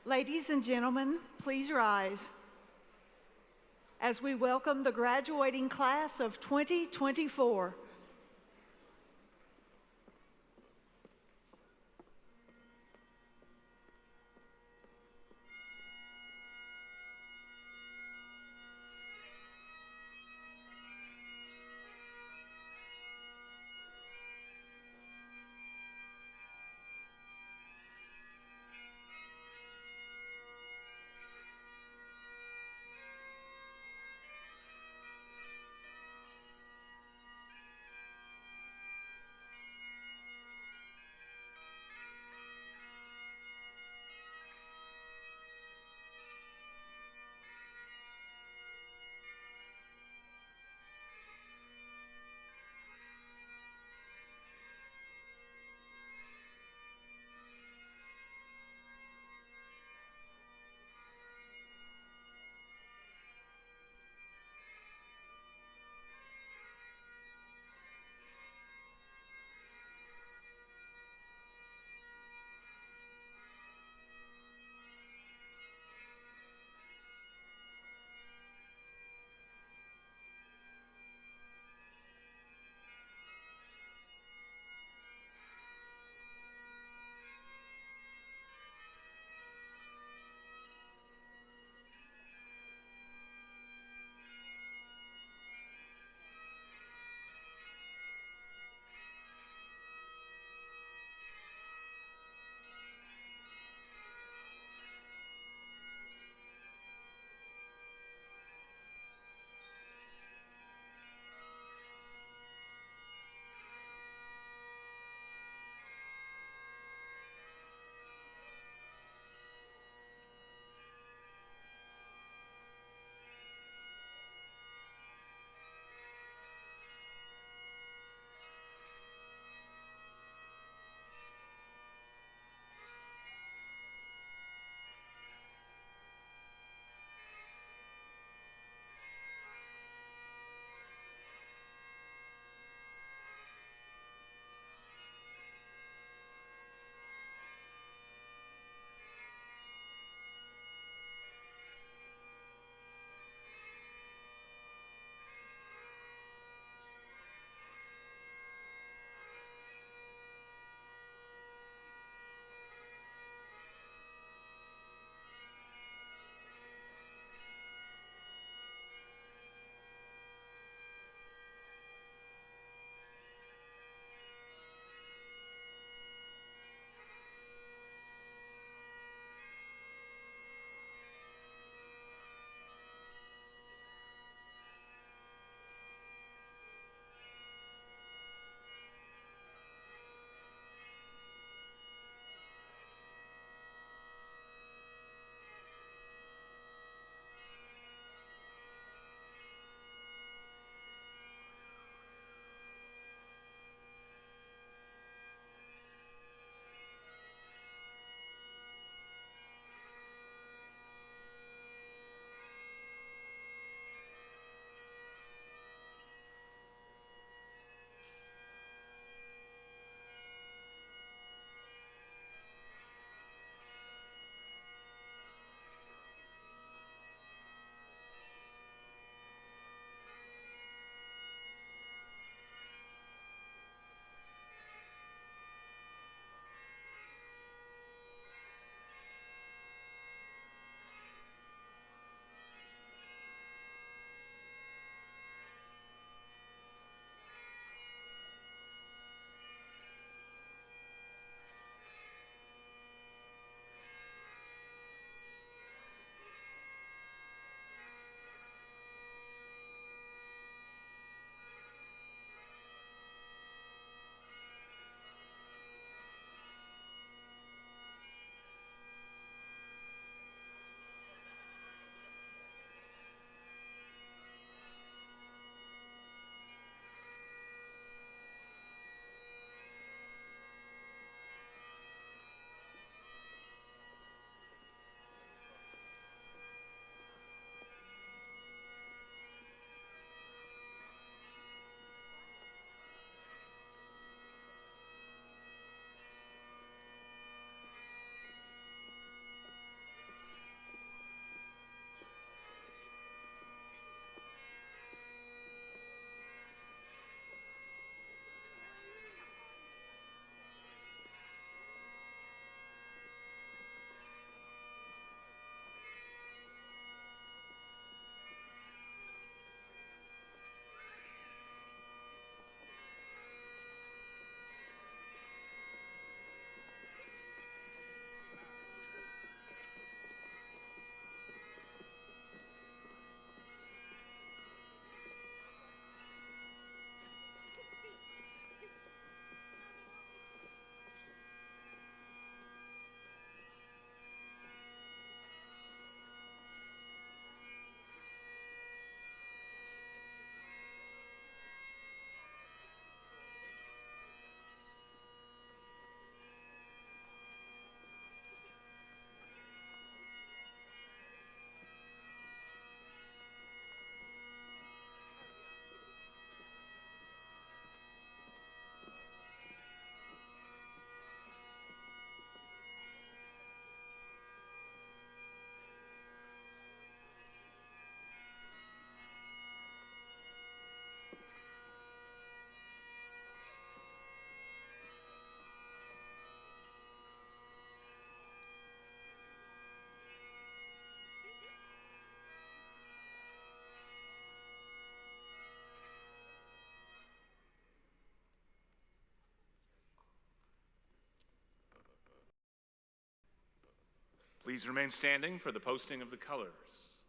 Ladies and gentlemen, please rise as we welcome the graduating class of 2024. Please remain standing for the posting of the colors.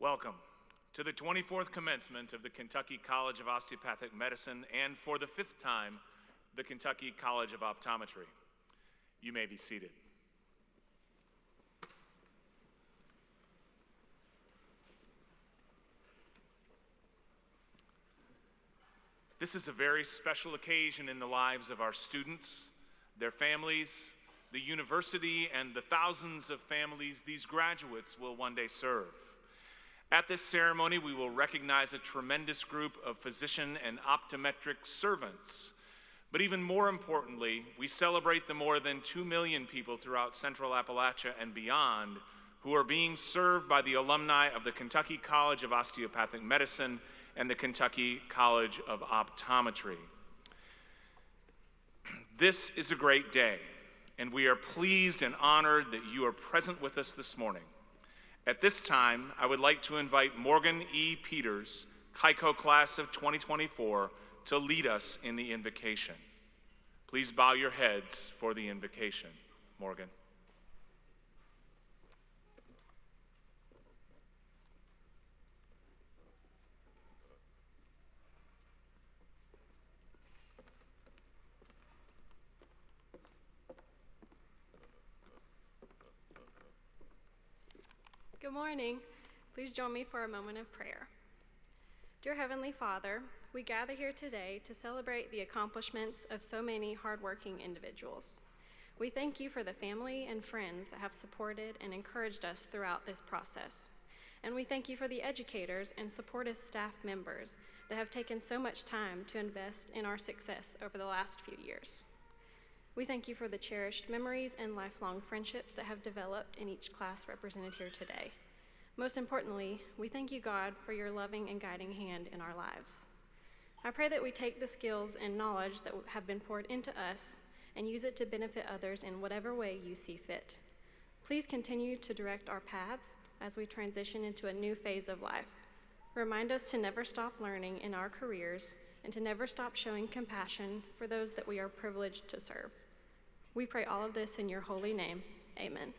Welcome to the 24th commencement of the Kentucky College of Osteopathic Medicine and, for the 5th time, the Kentucky College of Optometry. You may be seated. This is a very special occasion in the lives of our students, their families, the university, and the thousands of families these graduates will one day serve. At this ceremony, we will recognize a tremendous group of physician and optometric servants. But even more importantly, we celebrate the more than 2 million people throughout Central Appalachia and beyond who are being served by the alumni of the Kentucky College of Osteopathic Medicine and the Kentucky College of Optometry. This is a great day, and we are pleased and honored that you are present with us this morning. At this time, I would like to invite Morgan E. Peters, KYCO class of 2024, to lead us in the invocation. Please bow your heads for the invocation. Morgan. Good morning. Please join me for a moment of prayer. Dear Heavenly Father, we gather here today to celebrate the accomplishments of so many hardworking individuals. We thank you for the family and friends that have supported and encouraged us throughout this process. And we thank you for the educators and supportive staff members that have taken so much time to invest in our success over the last few years. We thank you for the cherished memories and lifelong friendships that have developed in each class represented here today. Most importantly, we thank you, God, for your loving and guiding hand in our lives. I pray that we take the skills and knowledge that have been poured into us and use it to benefit others in whatever way you see fit. Please continue to direct our paths as we transition into a new phase of life. Remind us to never stop learning in our careers and to never stop showing compassion for those that we are privileged to serve. We pray all of this in your holy name. Amen.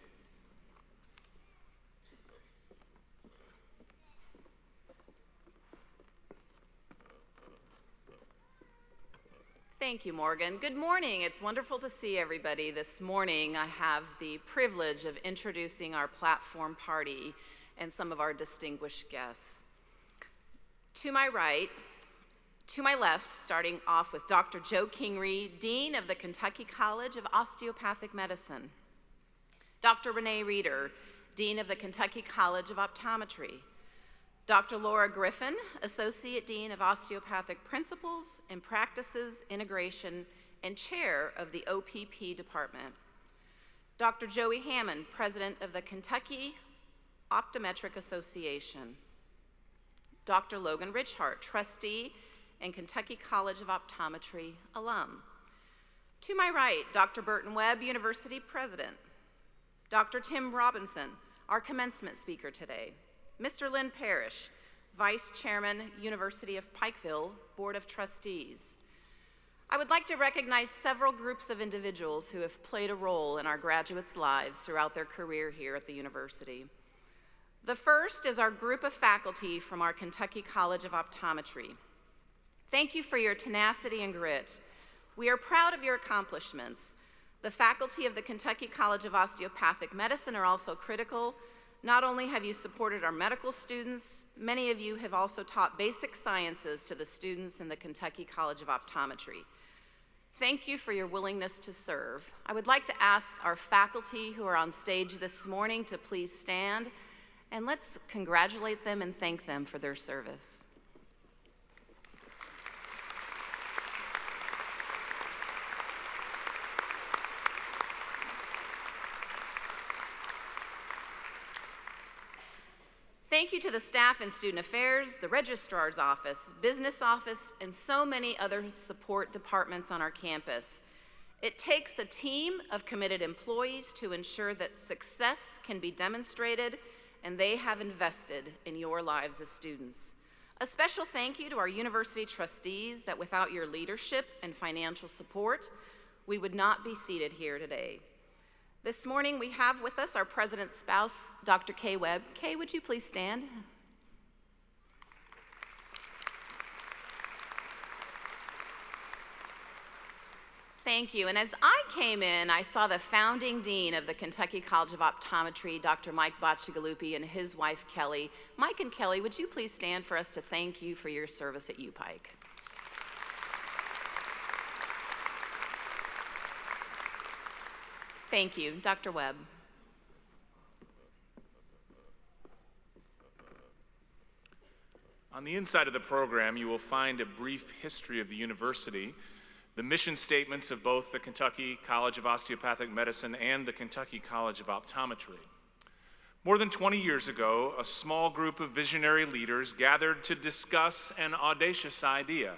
Thank you, Morgan. Good morning. It's wonderful to see everybody this morning. I have the privilege of introducing our platform party and some of our distinguished guests. To my right, to my left, starting off with Dr. Joe Kingery, Dean of the Kentucky College of Osteopathic Medicine. Dr. Renee Reeder, Dean of the Kentucky College of Optometry. Dr. Laura Griffin, Associate Dean of Osteopathic Principles and Practices Integration and Chair of the OPP Department. Dr. Joey Hammond, President of the Kentucky Optometric Association. Dr. Logan Richhart, Trustee and Kentucky College of Optometry alum. To my right, Dr. Burton Webb, University President. Dr. Tim Robinson, our commencement speaker today. Mr. Lynn Parrish, Vice Chairman, University of Pikeville, Board of Trustees. I would like to recognize several groups of individuals who have played a role in our graduates' lives throughout their career here at the university. The first is our group of faculty from our Kentucky College of Optometry. Thank you for your tenacity and grit. We are proud of your accomplishments. The faculty of the Kentucky College of Osteopathic Medicine are also critical. Not only have you supported our medical students, many of you have also taught basic sciences to the students in the Kentucky College of Optometry. Thank you for your willingness to serve. I would like to ask our faculty who are on stage this morning to please stand, and let's congratulate them and thank them for their service. Thank you to the staff in Student Affairs, the Registrar's Office, Business Office, and so many other support departments on our campus. It takes a team of committed employees to ensure that success can be demonstrated, and they have invested in your lives as students. A special thank you to our university trustees that without your leadership and financial support, we would not be seated here today. This morning, we have with us our president's spouse, Dr. Kay Webb. Kay, would you please stand? Thank you. And as I came in, I saw the founding dean of the Kentucky College of Optometry, Dr. Mike Bacigalupi, and his wife, Kelly. Mike and Kelly, would you please stand for us to thank you for your service at UPIKE? Thank you. Dr. Webb. On the inside of the program, you will find a brief history of the university, the mission statements of both the Kentucky College of Osteopathic Medicine and the Kentucky College of Optometry. More than 20 years ago, a small group of visionary leaders gathered to discuss an audacious idea: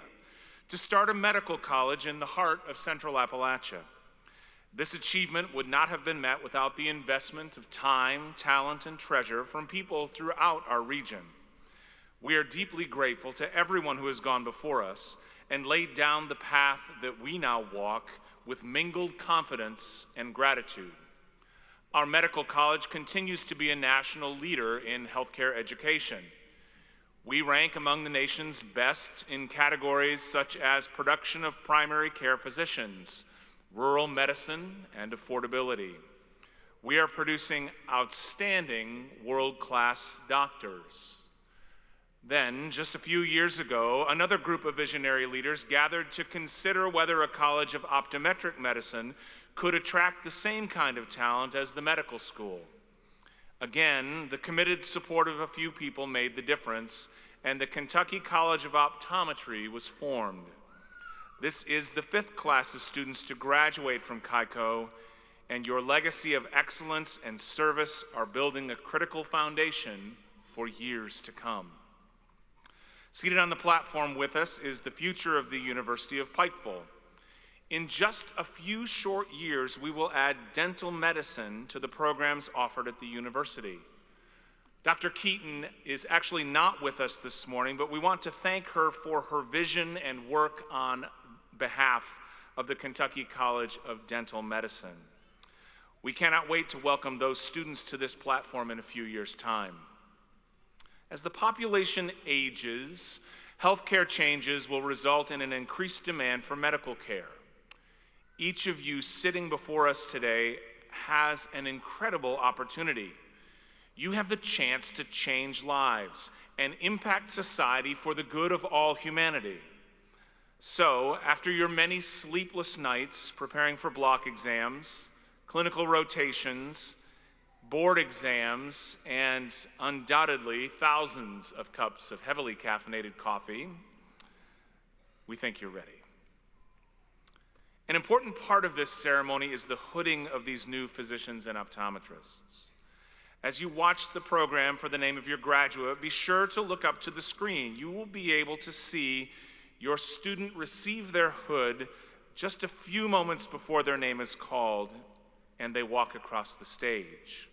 to start a medical college in the heart of Central Appalachia. This achievement would not have been met without the investment of time, talent, and treasure from people throughout our region. We are deeply grateful to everyone who has gone before us and laid down the path that we now walk with mingled confidence and gratitude. Our medical college continues to be a national leader in healthcare education. We rank among the nation's best in categories such as production of primary care physicians, rural medicine, and affordability. We are producing outstanding world-class doctors. Then, just a few years ago, another group of visionary leaders gathered to consider whether a college of optometric medicine could attract the same kind of talent as the medical school. Again, the committed support of a few people made the difference, and the Kentucky College of Optometry was formed. This is the 5th class of students to graduate from KYCO, and your legacy of excellence and service are building a critical foundation for years to come. Seated on the platform with us is the future of the University of Pikeville. In just a few short years, we will add dental medicine to the programs offered at the university. Dr. Keaton is actually not with us this morning, but we want to thank her for her vision and work on behalf of the Kentucky College of Dental Medicine. We cannot wait to welcome those students to this platform in a few years' time. As the population ages, healthcare changes will result in an increased demand for medical care. Each of you sitting before us today has an incredible opportunity. You have the chance to change lives and impact society for the good of all humanity. So, after your many sleepless nights preparing for block exams, clinical rotations, board exams, and undoubtedly thousands of cups of heavily caffeinated coffee, we think you're ready. An important part of this ceremony is the hooding of these new physicians and optometrists. As you watch the program for the name of your graduate, be sure to look up to the screen. You will be able to see your student receive their hood just a few moments before their name is called and they walk across the stage.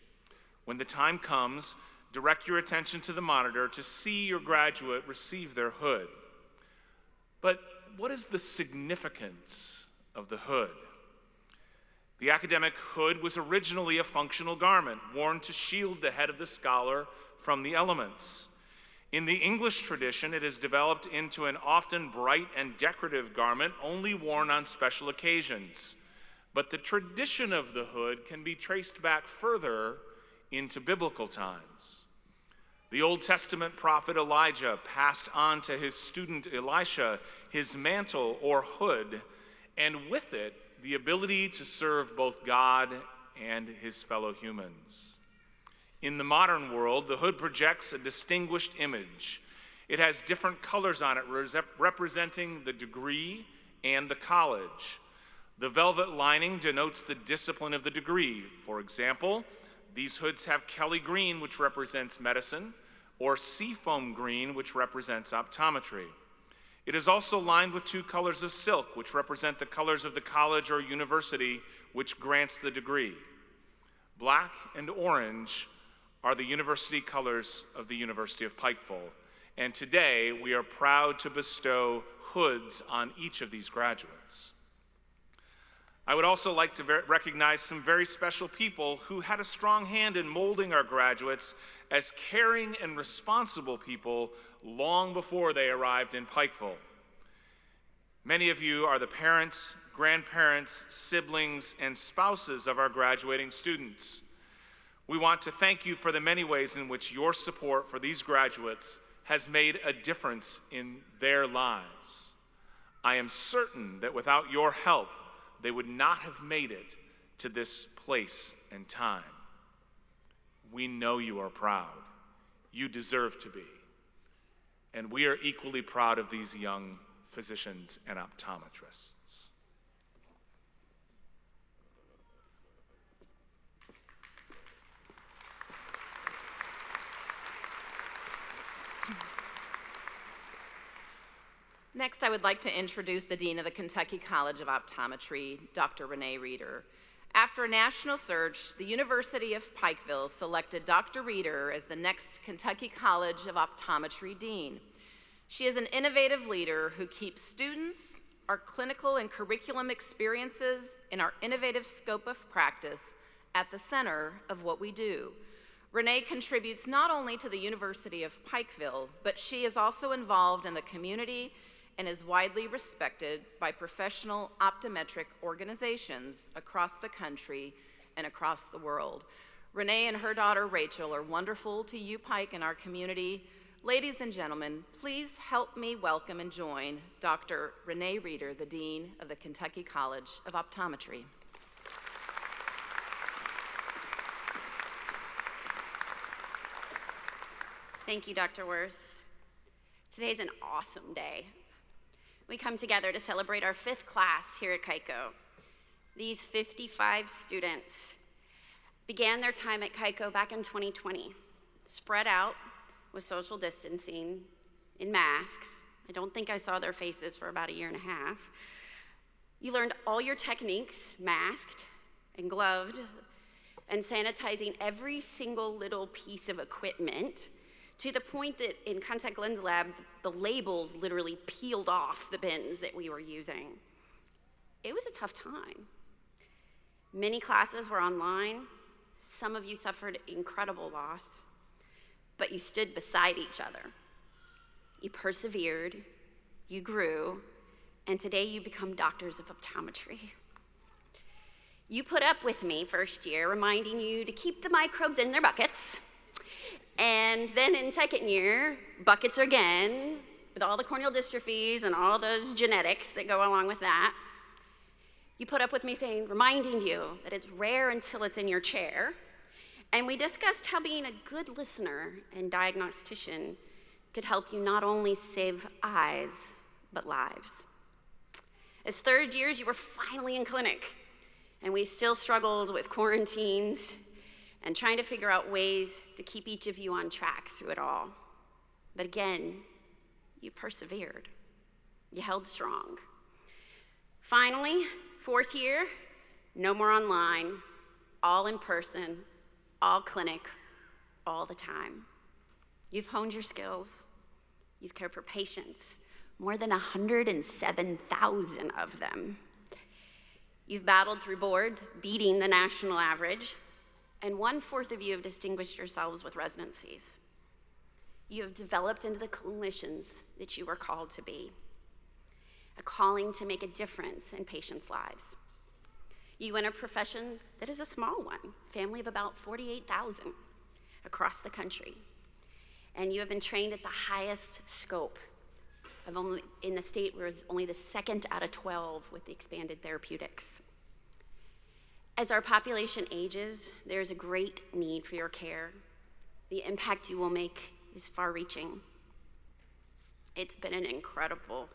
When the time comes, direct your attention to the monitor to see your graduate receive their hood. But what is the significance of the hood? The academic hood was originally a functional garment worn to shield the head of the scholar from the elements. In the English tradition, it has developed into an often bright and decorative garment only worn on special occasions. But the tradition of the hood can be traced back further into biblical times. The Old Testament prophet Elijah passed on to his student Elisha his mantle or hood, and with it, the ability to serve both God and his fellow humans. In the modern world, the hood projects a distinguished image. It has different colors on it representing the degree and the college. The velvet lining denotes the discipline of the degree. For example, these hoods have Kelly green, which represents medicine, or seafoam green, which represents optometry. It is also lined with two colors of silk, which represent the colors of the college or university which grants the degree. Black and orange are the university colors of the University of Pikeville, and today we are proud to bestow hoods on each of these graduates. I would also like to recognize some very special people who had a strong hand in molding our graduates as caring and responsible people long before they arrived in Pikeville. Many of you are the parents, grandparents, siblings, and spouses of our graduating students. We want to thank you for the many ways in which your support for these graduates has made a difference in their lives. I am certain that without your help, they would not have made it to this place and time. We know you are proud. You deserve to be. And we are equally proud of these young physicians and optometrists. Next, I would like to introduce the Dean of the Kentucky College of Optometry, Dr. Renee Reeder. After a national search, the University of Pikeville selected Dr. Reeder as the next Kentucky College of Optometry Dean. She is an innovative leader who keeps students, our clinical and curriculum experiences, and our innovative scope of practice at the center of what we do. Renee contributes not only to the University of Pikeville, but she is also involved in the community and is widely respected by professional optometric organizations across the country and across the world. Renee and her daughter Rachel are wonderful to UPIKE and our community. Ladies and gentlemen, please help me welcome and join Dr. Renee Reeder, the Dean of the Kentucky College of Optometry. Thank you, Dr. Worth. Today's an awesome day. We come together to celebrate our 5th class here at KYCO. These 55 students began their time at KYCO back in 2020, spread out with social distancing, in masks. I don't think I saw their faces for about a year and a half. You learned all your techniques, masked and gloved, and sanitizing every single little piece of equipment to the point that in contact lens lab, the labels literally peeled off the bins that we were using. It was a tough time. Many classes were online. Some of you suffered incredible loss, but you stood beside each other. You persevered, you grew, and today you become doctors of optometry. You put up with me first year, reminding you to keep the microbes in their buckets. And then in second year, buckets again, with all the corneal dystrophies and all those genetics that go along with that. You put up with me reminding you that it's rare until it's in your chair. And we discussed how being a good listener and diagnostician could help you not only save eyes, but lives. As third years, you were finally in clinic, and we still struggled with quarantines and trying to figure out ways to keep each of you on track through it all. But again, you persevered. You held strong. Finally, fourth year, no more online, all in person, all clinic, all the time. You've honed your skills. You've cared for patients, more than 107,000 of them. You've battled through boards, beating the national average, and 1/4 of you have distinguished yourselves with residencies. You have developed into the clinicians that you were called to be, a calling to make a difference in patients' lives. You in a profession that is a small one, family of about 48,000 across the country. And you have been trained at the highest scope in the state where it's only the 2nd out of 12 with the expanded therapeutics. As our population ages, there's a great need for your care. The impact you will make is far-reaching. It's been an incredible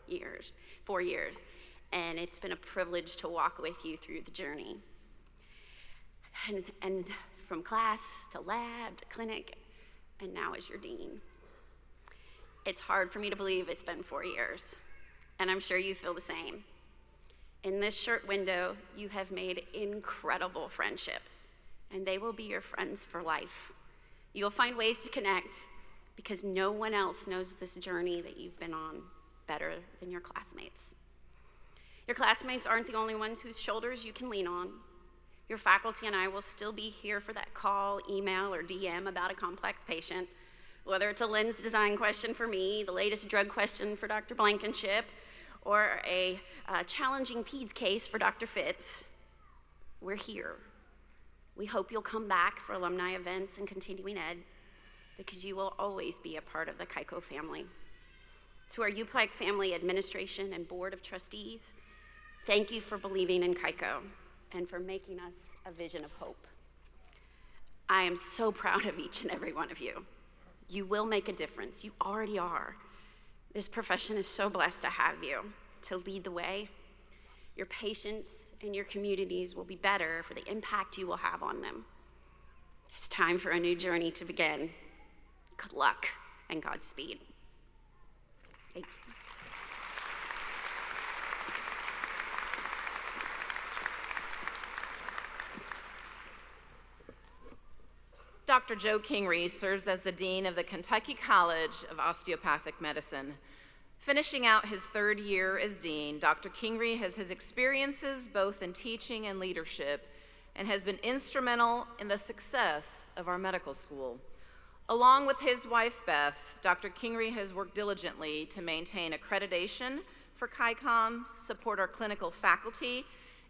4 years, and it's been a privilege to walk with you through the journey. And from class to lab to clinic, and now as your dean. It's hard for me to believe it's been 4 years, and I'm sure you feel the same. In this short window, you have made incredible friendships, and they will be your friends for life. You'll find ways to connect because no one else knows this journey that you've been on better than your classmates. Your classmates aren't the only ones whose shoulders you can lean on. Your faculty and I will still be here for that call, email, or DM about a complex patient, whether it's a lens design question for me, the latest drug question for Dr. Blankenship, or a challenging PEDS case for Dr. Fitz. We're here. We hope you'll come back for alumni events and continuing ed, because you will always be a part of the KYCO family. To our UPIKE family administration and board of trustees, thank you for believing in KYCO and for making us a vision of hope. I am so proud of each and every one of you. You will make a difference. You already are. This profession is so blessed to have you to lead the way. Your patients and your communities will be better for the impact you will have on them. It's time for a new journey to begin. Good luck and Godspeed. Thank you. Dr. Joe Kingery serves as the Dean of the Kentucky College of Osteopathic Medicine. Finishing out his 3rd year as Dean, Dr. Kingery has his experiences both in teaching and leadership and has been instrumental in the success of our medical school. Along with his wife, Beth, Dr. Kingery has worked diligently to maintain accreditation for KYCOM, support our clinical faculty,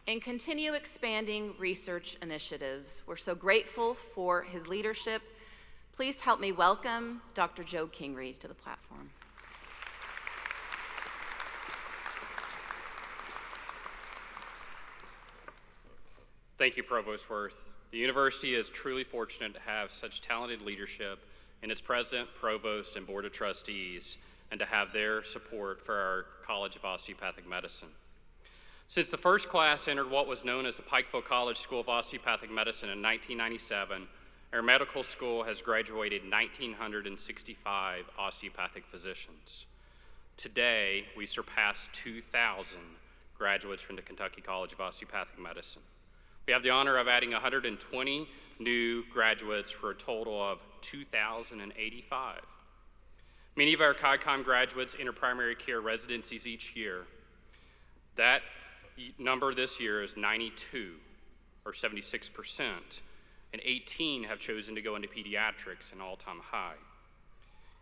and continue expanding research initiatives. We're so grateful for his leadership. Please help me welcome Dr. Joe Kingery to the platform. Thank you, Provost Worth. The university is truly fortunate to have such talented leadership in its president, provost, and board of trustees, and to have their support for our College of Osteopathic Medicine. Since the first class entered what was known as the Pikeville College School of Osteopathic Medicine in 1997, our medical school has graduated 1,965 osteopathic physicians. Today, we surpass 2,000 graduates from the Kentucky College of Osteopathic Medicine. We have the honor of adding 120 new graduates for a total of 2,085. Many of our KYCOM graduates enter primary care residencies each year. That number this year is 92, or 76%, and 18 have chosen to go into pediatrics, an all-time high.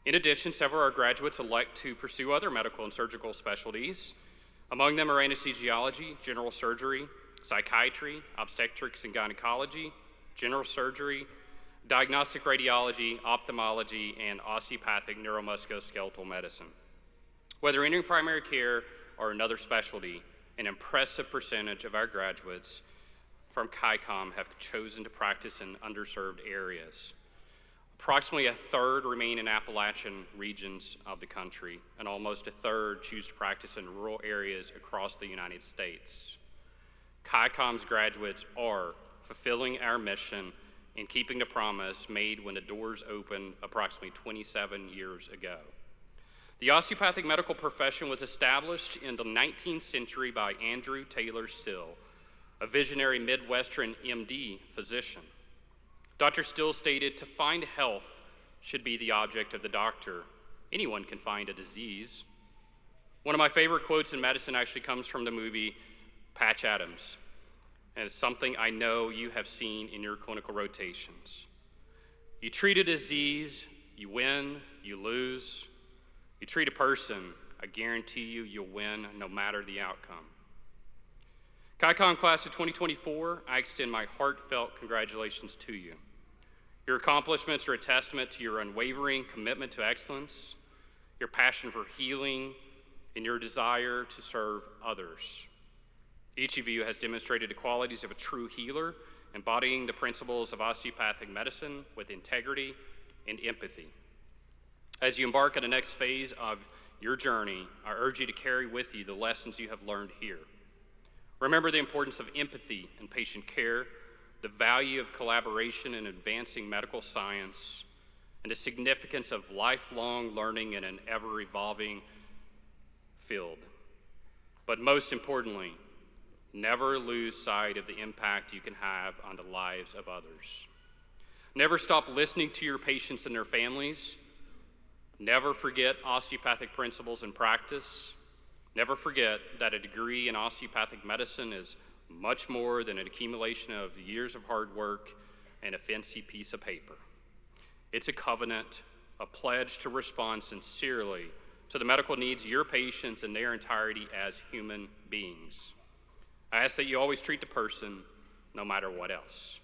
In addition, several of our graduates elect to pursue other medical and surgical specialties. Among them are anesthesiology, general surgery, psychiatry, obstetrics and gynecology, general surgery, diagnostic radiology, ophthalmology, and osteopathic neuromusculoskeletal medicine. Whether entering primary care or another specialty, an impressive percentage of our graduates from KYCOM have chosen to practice in underserved areas. Approximately a third remain in Appalachian regions of the country, and almost a third choose to practice in rural areas across the United States. KYCOM's graduates are fulfilling our mission and keeping the promise made when the doors opened approximately 27 years ago. The osteopathic medical profession was established in the 19th century by Andrew Taylor Still, a visionary Midwestern MD physician. Dr. Still stated, "To find health should be the object of the doctor. Anyone can find a disease." One of my favorite quotes in medicine actually comes from the movie Patch Adams, and it's something I know you have seen in your clinical rotations. You treat a disease, you win, you lose. You treat a person, I guarantee you, you'll win no matter the outcome. KYCOM class of 2024, I extend my heartfelt congratulations to you. Your accomplishments are a testament to your unwavering commitment to excellence, your passion for healing, and your desire to serve others. Each of you has demonstrated the qualities of a true healer, embodying the principles of osteopathic medicine with integrity and empathy. As you embark on the next phase of your journey, I urge you to carry with you the lessons you have learned here. Remember the importance of empathy in patient care, the value of collaboration in advancing medical science, and the significance of lifelong learning in an ever-evolving field. But most importantly, never lose sight of the impact you can have on the lives of others. Never stop listening to your patients and their families. Never forget osteopathic principles in practice. Never forget that a degree in osteopathic medicine is much more than an accumulation of years of hard work and a fancy piece of paper. It's a covenant, a pledge to respond sincerely to the medical needs of your patients in their entirety as human beings. I ask that you always treat the person no matter what else.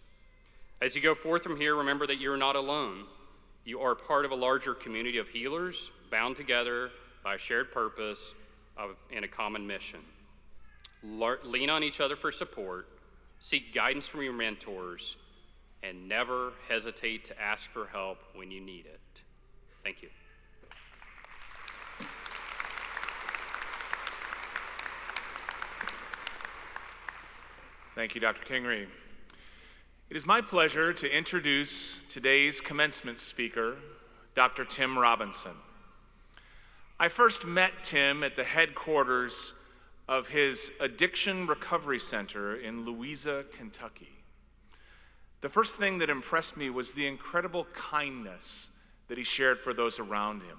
As you go forth from here, remember that you're not alone. You are part of a larger community of healers bound together by a shared purpose and a common mission. Lean on each other for support, seek guidance from your mentors, and never hesitate to ask for help when you need it. Thank you. Thank you, Dr. Kingery. It is my pleasure to introduce today's commencement speaker, Dr. Tim Robinson. I first met Tim at the headquarters of his Addiction Recovery Center in Louisa, Kentucky. The first thing that impressed me was the incredible kindness that he shared for those around him.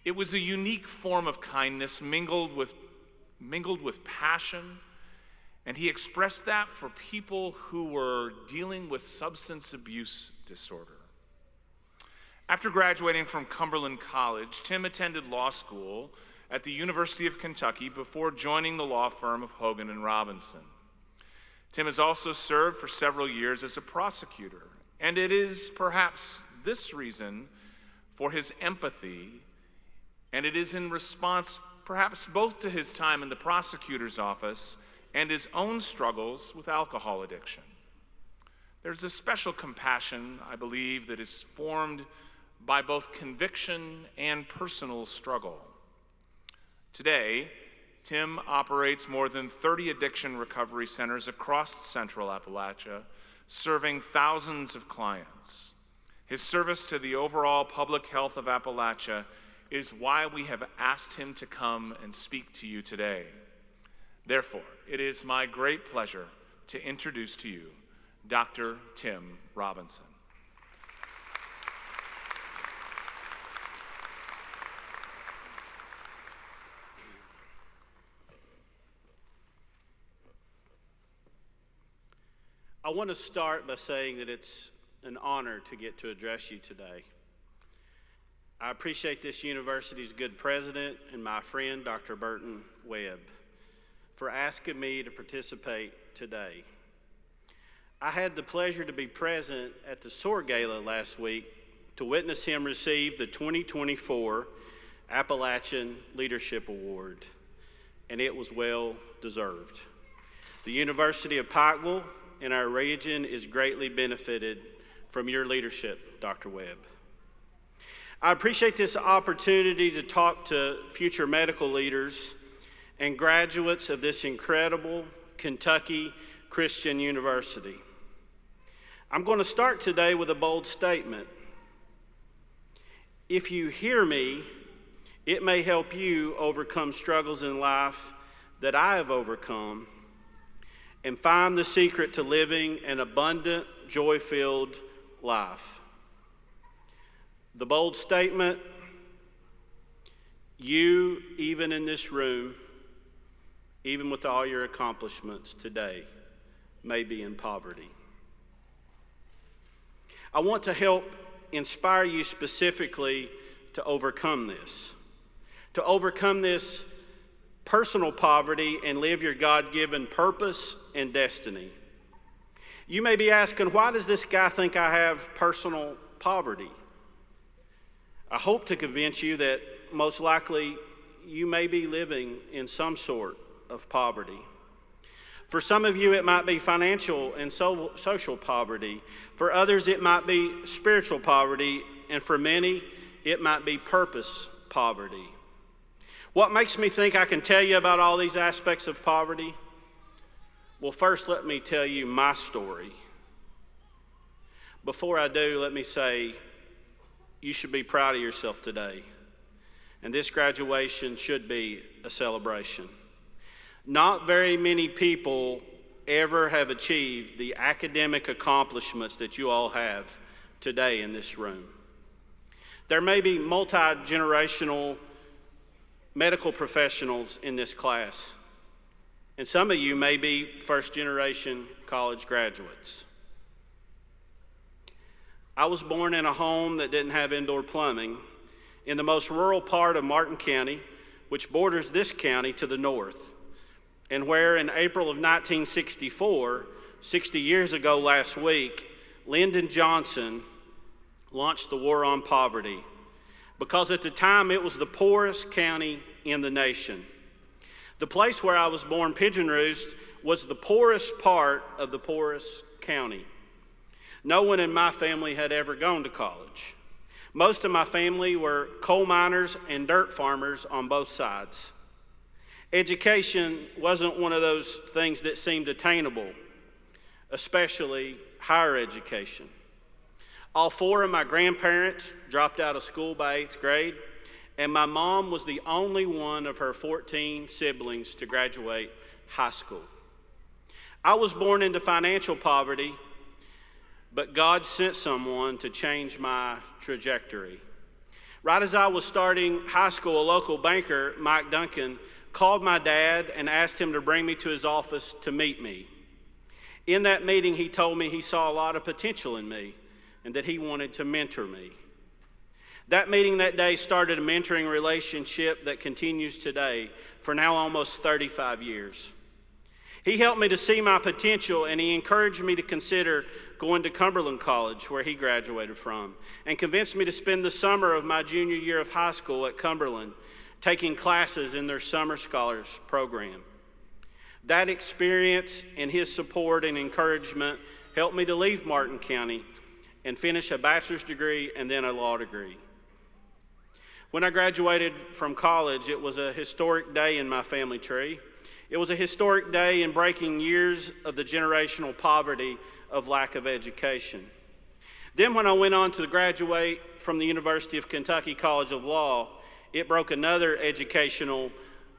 It was a unique form of kindness mingled with passion, and he expressed that for people who were dealing with substance abuse disorder. After graduating from Cumberland College, Tim attended law school at the University of Kentucky before joining the law firm of Hogan and Robinson. Tim has also served for several years as a prosecutor, and it is perhaps this reason for his empathy, and it is in response perhaps both to his time in the prosecutor's office and his own struggles with alcohol addiction. There's a special compassion, I believe, that is formed by both conviction and personal struggle. Today, Tim operates more than 30 addiction recovery centers across Central Appalachia, serving thousands of clients. His service to the overall public health of Appalachia is why we have asked him to come and speak to you today. Therefore, it is my great pleasure to introduce to you Dr. Tim Robinson. I want to start by saying that it's an honor to get to address you today. I appreciate this university's good president and my friend, Dr. Burton Webb, for asking me to participate today. I had the pleasure to be present at the SOAR Gala last week to witness him receive the 2024 Appalachian Leadership Award, and it was well deserved. The University of Pikeville and our region is greatly benefited from your leadership, Dr. Webb. I appreciate this opportunity to talk to future medical leaders and graduates of this incredible Kentucky Christian University. I'm going to start today with a bold statement. If you hear me, it may help you overcome struggles in life that I have overcome and find the secret to living an abundant, joy-filled life. The bold statement, you, even in this room, even with all your accomplishments today, may be in poverty. I want to help inspire you specifically to overcome this personal poverty and live your God-given purpose and destiny. You may be asking, why does this guy think I have personal poverty? I hope to convince you that most likely you may be living in some sort of poverty. For some of you, it might be financial and social poverty. For others, it might be spiritual poverty. And for many, it might be purpose poverty. What makes me think I can tell you about all these aspects of poverty? Well, first, let me tell you my story. Before I do, let me say, you should be proud of yourself today. And this graduation should be a celebration. Not very many people ever have achieved the academic accomplishments that you all have today in this room. There may be multi-generational medical professionals in this class, and some of you may be first-generation college graduates. I was born in a home that didn't have indoor plumbing in the most rural part of Martin County, which borders this county to the north, and where in April of 1964, 60 years ago last week, Lyndon Johnson launched the War on Poverty, because at the time it was the poorest county in the nation. The place where I was born, Pigeon Roost, was the poorest part of the poorest county. No one in my family had ever gone to college. Most of my family were coal miners and dirt farmers on both sides. Education wasn't one of those things that seemed attainable, especially higher education. All four of my grandparents dropped out of school by 8th grade, and my mom was the only one of her 14 siblings to graduate high school. I was born into financial poverty, but God sent someone to change my trajectory. Right as I was starting high school, a local banker, Mike Duncan, called my dad and asked him to bring me to his office to meet me. In that meeting, he told me he saw a lot of potential in me and that he wanted to mentor me. That meeting that day started a mentoring relationship that continues today for now almost 35 years. He helped me to see my potential, and he encouraged me to consider going to Cumberland College, where he graduated from, and convinced me to spend the summer of my junior year of high school at Cumberland taking classes in their Summer Scholars program. That experience and his support and encouragement helped me to leave Martin County and finish a bachelor's degree and then a law degree. When I graduated from college, it was a historic day in my family tree. It was a historic day in breaking years of the generational poverty of lack of education. Then when I went on to graduate from the University of Kentucky College of Law, it broke another educational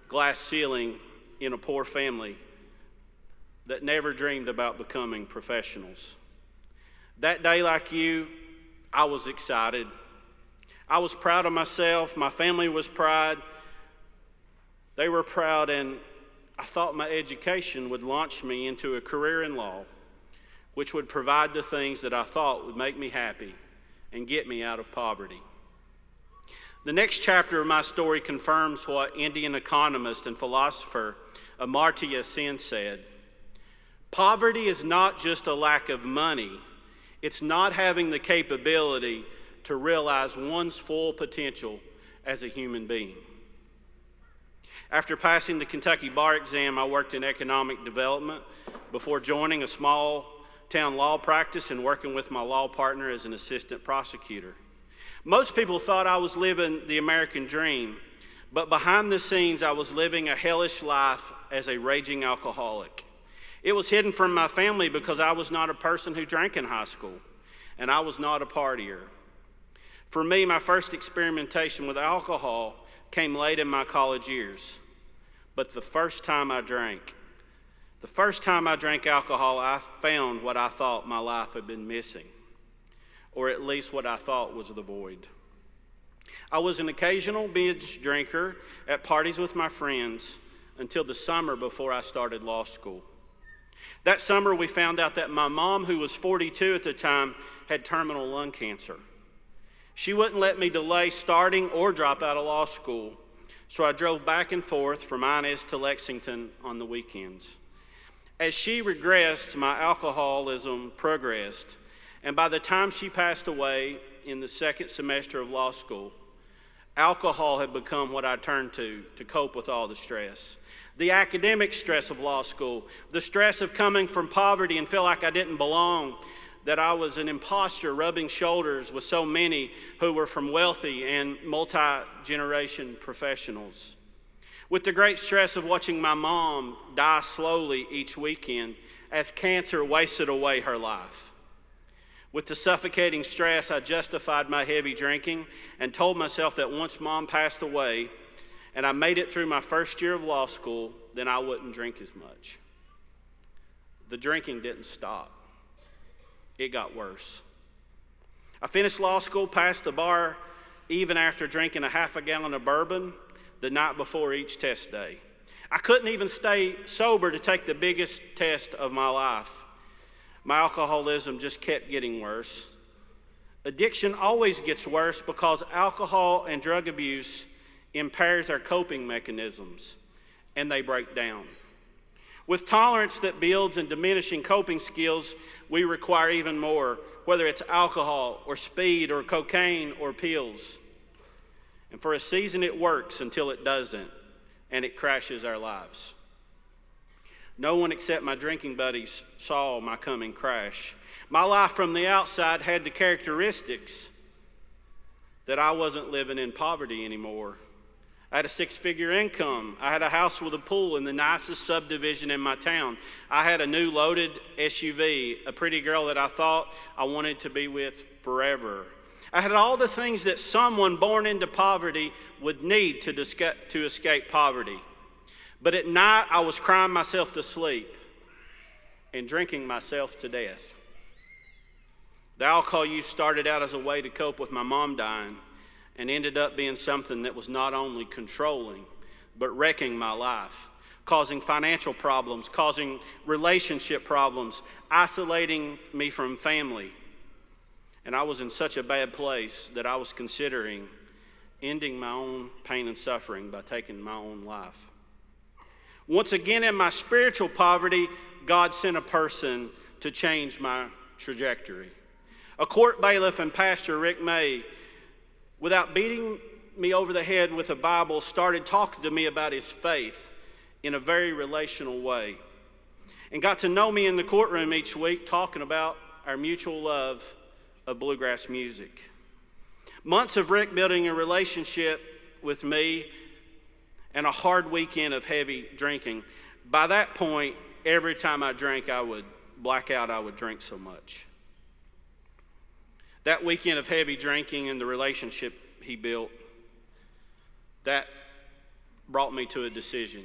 glass ceiling in a poor family that never dreamed about becoming professionals. That day, like you, I was excited. I was proud of myself. My family was proud. They were proud, and I thought my education would launch me into a career in law, which would provide the things that I thought would make me happy and get me out of poverty. The next chapter of my story confirms what Indian economist and philosopher Amartya Sen said. Poverty is not just a lack of money. It's not having the capability to realize one's full potential as a human being. After passing the Kentucky bar exam, I worked in economic development before joining a small town law practice and working with my law partner as an assistant prosecutor. Most people thought I was living the American dream, but behind the scenes, I was living a hellish life as a raging alcoholic. It was hidden from my family because I was not a person who drank in high school, and I was not a partier. For me, my first experimentation with alcohol came late in my college years. But the first time I drank alcohol, I found what I thought my life had been missing, or at least what I thought was the void. I was an occasional binge drinker at parties with my friends until the summer before I started law school. That summer, we found out that my mom, who was 42 at the time, had terminal lung cancer. She wouldn't let me delay starting or drop out of law school, so I drove back and forth from Inez to Lexington on the weekends. As she regressed, my alcoholism progressed, and by the time she passed away in the second semester of law school, alcohol had become what I turned to cope with all the stress. The academic stress of law school, the stress of coming from poverty and feel like I didn't belong, that I was an imposter rubbing shoulders with so many who were from wealthy and multi-generation professionals. With the great stress of watching my mom die slowly each weekend as cancer wasted away her life. With the suffocating stress, I justified my heavy drinking and told myself that once Mom passed away and I made it through my first year of law school, then I wouldn't drink as much. The drinking didn't stop. It got worse. I finished law school, passed the bar, even after drinking a half a gallon of bourbon the night before each test day. I couldn't even stay sober to take the biggest test of my life. My alcoholism just kept getting worse. Addiction always gets worse because alcohol and drug abuse impairs our coping mechanisms, and they break down. With tolerance that builds and diminishing coping skills, we require even more, whether it's alcohol or speed or cocaine or pills. And for a season it works until it doesn't, and it crashes our lives. No one except my drinking buddies saw my coming crash. My life from the outside had the characteristics that I wasn't living in poverty anymore. I had a six-figure income. I had a house with a pool in the nicest subdivision in my town. I had a new loaded SUV, a pretty girl that I thought I wanted to be with forever. I had all the things that someone born into poverty would need to escape poverty. But at night, I was crying myself to sleep and drinking myself to death. The alcohol use started out as a way to cope with my mom dying and ended up being something that was not only controlling, but wrecking my life, causing financial problems, causing relationship problems, isolating me from family. And I was in such a bad place that I was considering ending my own pain and suffering by taking my own life. Once again, in my spiritual poverty, God sent a person to change my trajectory. A court bailiff and pastor, Rick May, without beating me over the head with a Bible, started talking to me about his faith in a very relational way, and got to know me in the courtroom each week, talking about our mutual love of bluegrass music. Months of Rick building a relationship with me and a hard weekend of heavy drinking. By that point, every time I drank, I would black out. I would drink so much. That weekend of heavy drinking and the relationship he built, that brought me to a decision.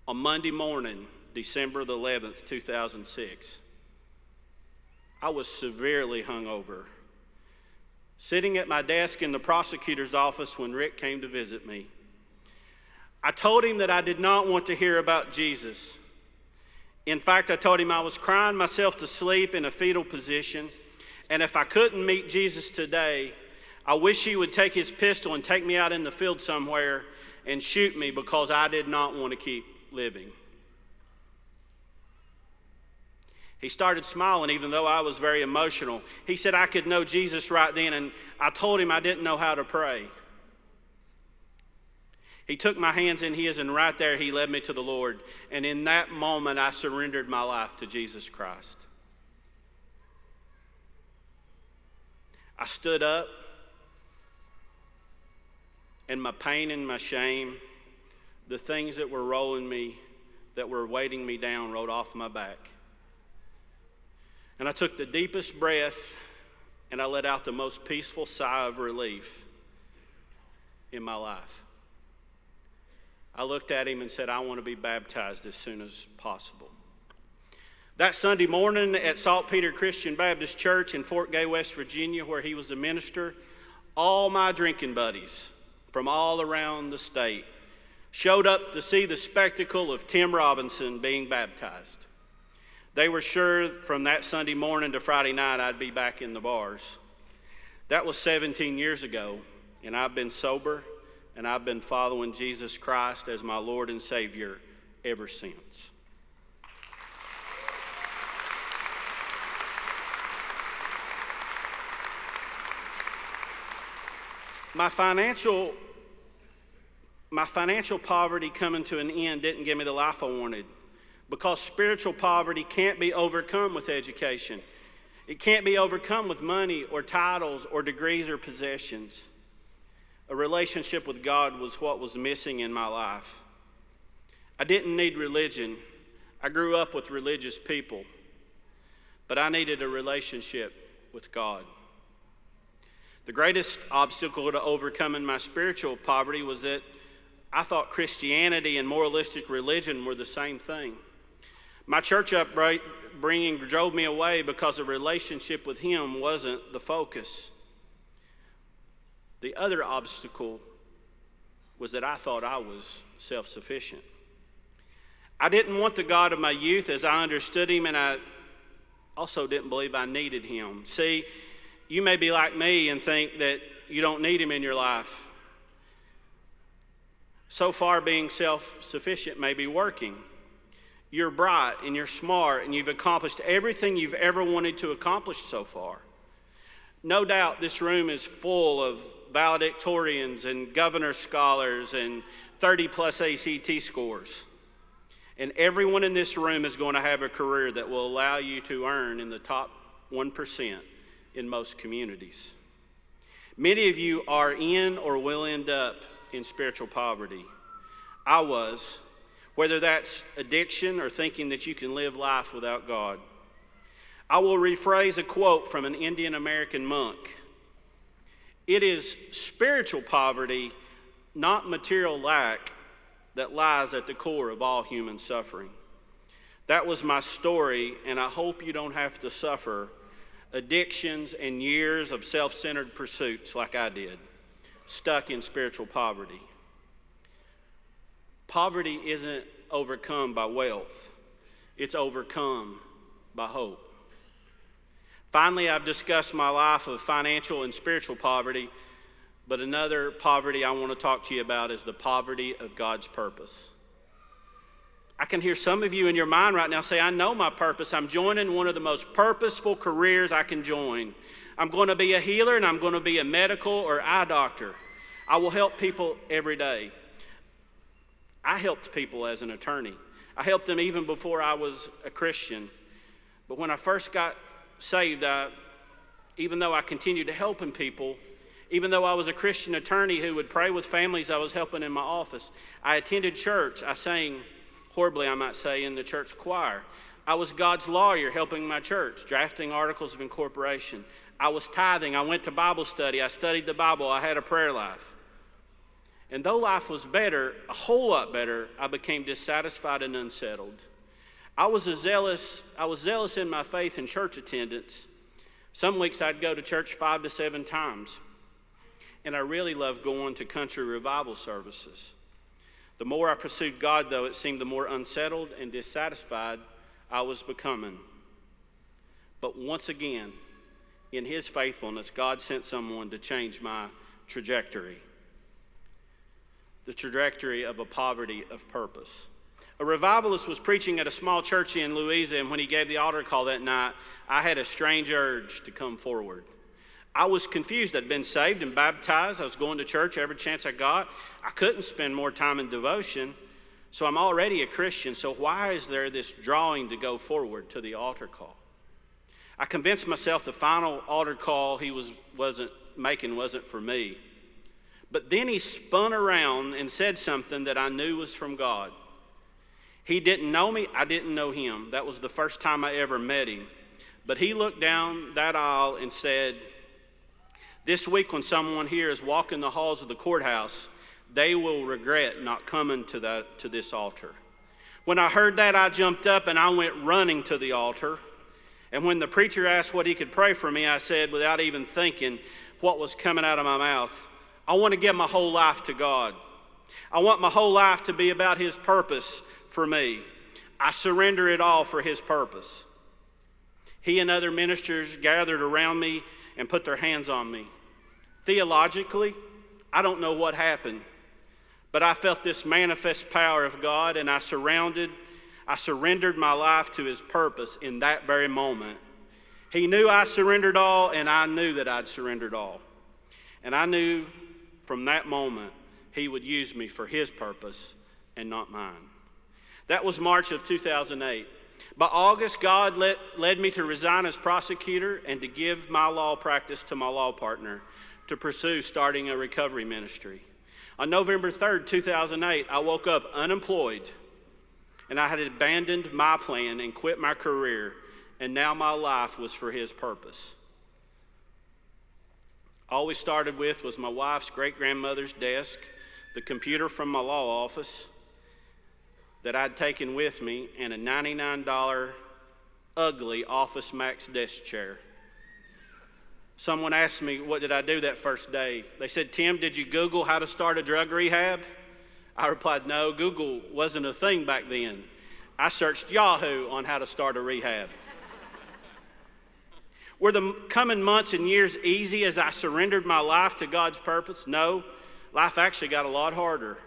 on Monday morning, December the 11th, 2006. I was severely hungover, sitting at my desk in the prosecutor's office when Rick came to visit me. I told him that I did not want to hear about Jesus. In fact, I told him I was crying myself to sleep in a fetal position, and if I couldn't meet Jesus today, I wish he would take his pistol and take me out in the field somewhere and shoot me because I did not want to keep living. He started smiling even though I was very emotional. He said I could know Jesus right then, and I told him I didn't know how to pray. He took my hands in his, and right there he led me to the Lord. And in that moment, I surrendered my life to Jesus Christ. I stood up, and my pain and my shame, the things that were rolling me, that were weighting me down, rolled off my back. And I took the deepest breath, and I let out the most peaceful sigh of relief in my life. I looked at him and said, I want to be baptized as soon as possible. That Sunday morning at Saltpeter Christian Baptist Church in Fort Gay, West Virginia, where he was a minister, all my drinking buddies from all around the state showed up to see the spectacle of Tim Robinson being baptized. They were sure from that Sunday morning to Friday night I'd be back in the bars. That was 17 years ago, and I've been sober, and I've been following Jesus Christ as my Lord and Savior ever since. My financial poverty coming to an end didn't give me the life I wanted, because spiritual poverty can't be overcome with education. It can't be overcome with money or titles or degrees or possessions. A relationship with God was what was missing in my life. I didn't need religion. I grew up with religious people, but I needed a relationship with God. The greatest obstacle to overcoming my spiritual poverty was that I thought Christianity and moralistic religion were the same thing. My church upbringing drove me away because a relationship with Him wasn't the focus. The other obstacle was that I thought I was self-sufficient. I didn't want the God of my youth as I understood Him, and I also didn't believe I needed Him. See, you may be like me and think that you don't need Him in your life. So far, being self-sufficient may be working. You're bright and you're smart and you've accomplished everything you've ever wanted to accomplish so far. No doubt this room is full of valedictorians and governor scholars and 30-plus ACT scores. And everyone in this room is going to have a career that will allow you to earn in the top 1% in most communities. Many of you are in or will end up in spiritual poverty. I was, whether that's addiction or thinking that you can live life without God. I will rephrase a quote from an Indian American monk. It is spiritual poverty, not material lack, that lies at the core of all human suffering. That was my story, and I hope you don't have to suffer addictions and years of self-centered pursuits like I did, stuck in spiritual poverty. Poverty isn't overcome by wealth. It's overcome by hope. Finally, I've discussed my life of financial and spiritual poverty, but another poverty I want to talk to you about is the poverty of God's purpose. I can hear some of you in your mind right now say, I know my purpose. I'm joining one of the most purposeful careers I can join. I'm going to be a healer, and I'm going to be a medical or eye doctor. I will help people every day. I helped people as an attorney. I helped them even before I was a Christian. But when I first got saved, even though I continued to helping people, even though I was a Christian attorney who would pray with families I was helping in my office, I attended church. I sang horribly, I might say, in the church choir. I was God's lawyer helping my church, drafting articles of incorporation. I was tithing. I went to Bible study. I studied the Bible. I had a prayer life. And though life was better, a whole lot better, I became dissatisfied and unsettled. I was zealous in my faith and church attendance. Some weeks I'd go to church 5 to 7 times. And I really loved going to country revival services. The more I pursued God, though, it seemed the more unsettled and dissatisfied I was becoming. But once again, in His faithfulness, God sent someone to change my trajectory. The trajectory of a poverty of purpose. A revivalist was preaching at a small church in Louisa, and when he gave the altar call that night, I had a strange urge to come forward. I was confused. I'd been saved and baptized. I was going to church every chance I got. I couldn't spend more time in devotion, so I'm already a Christian, so why is there this drawing to go forward to the altar call? I convinced myself the final altar call he wasn't making wasn't for me. But then he spun around and said something that I knew was from God. He didn't know me, I didn't know him. That was the first time I ever met him. But he looked down that aisle and said, "This week when someone here is walking the halls of the courthouse, they will regret not coming to this altar." When I heard that, I jumped up and I went running to the altar. And when the preacher asked what he could pray for me, I said, without even thinking what was coming out of my mouth, "I want to give my whole life to God. I want my whole life to be about His purpose for me. I surrender it all for His purpose." He and other ministers gathered around me and put their hands on me. Theologically, I don't know what happened, but I felt this manifest power of God, and I surrendered my life to His purpose in that very moment. He knew I surrendered all, and I knew that I'd surrendered all. And I knew from that moment He would use me for His purpose and not mine. That was March of 2008. By August, God led me to resign as prosecutor and to give my law practice to my law partner to pursue starting a recovery ministry. On November 3rd, 2008, I woke up unemployed, and I had abandoned my plan and quit my career, and now my life was for His purpose. All we started with was my wife's great-grandmother's desk, the computer from my law office that I'd taken with me, and a $99 ugly Office Max desk chair. Someone asked me, what did I do that first day? They said, "Tim, did you Google how to start a drug rehab?" I replied, "No, Google wasn't a thing back then. I searched Yahoo on how to start a rehab." Were the coming months and years easy as I surrendered my life to God's purpose? No, life actually got a lot harder.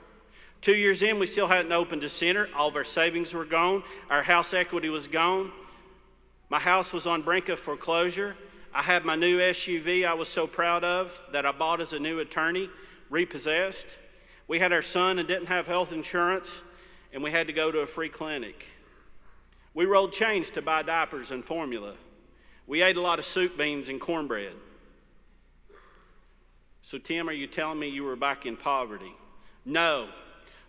2 years in, we still hadn't opened a center. All of our savings were gone. Our house equity was gone. My house was on brink of foreclosure. I had my new SUV I was so proud of that I bought as a new attorney, repossessed. We had our son and didn't have health insurance, and we had to go to a free clinic. We rolled change to buy diapers and formula. We ate a lot of soup, beans, and cornbread. So, Tim, are you telling me you were back in poverty? No,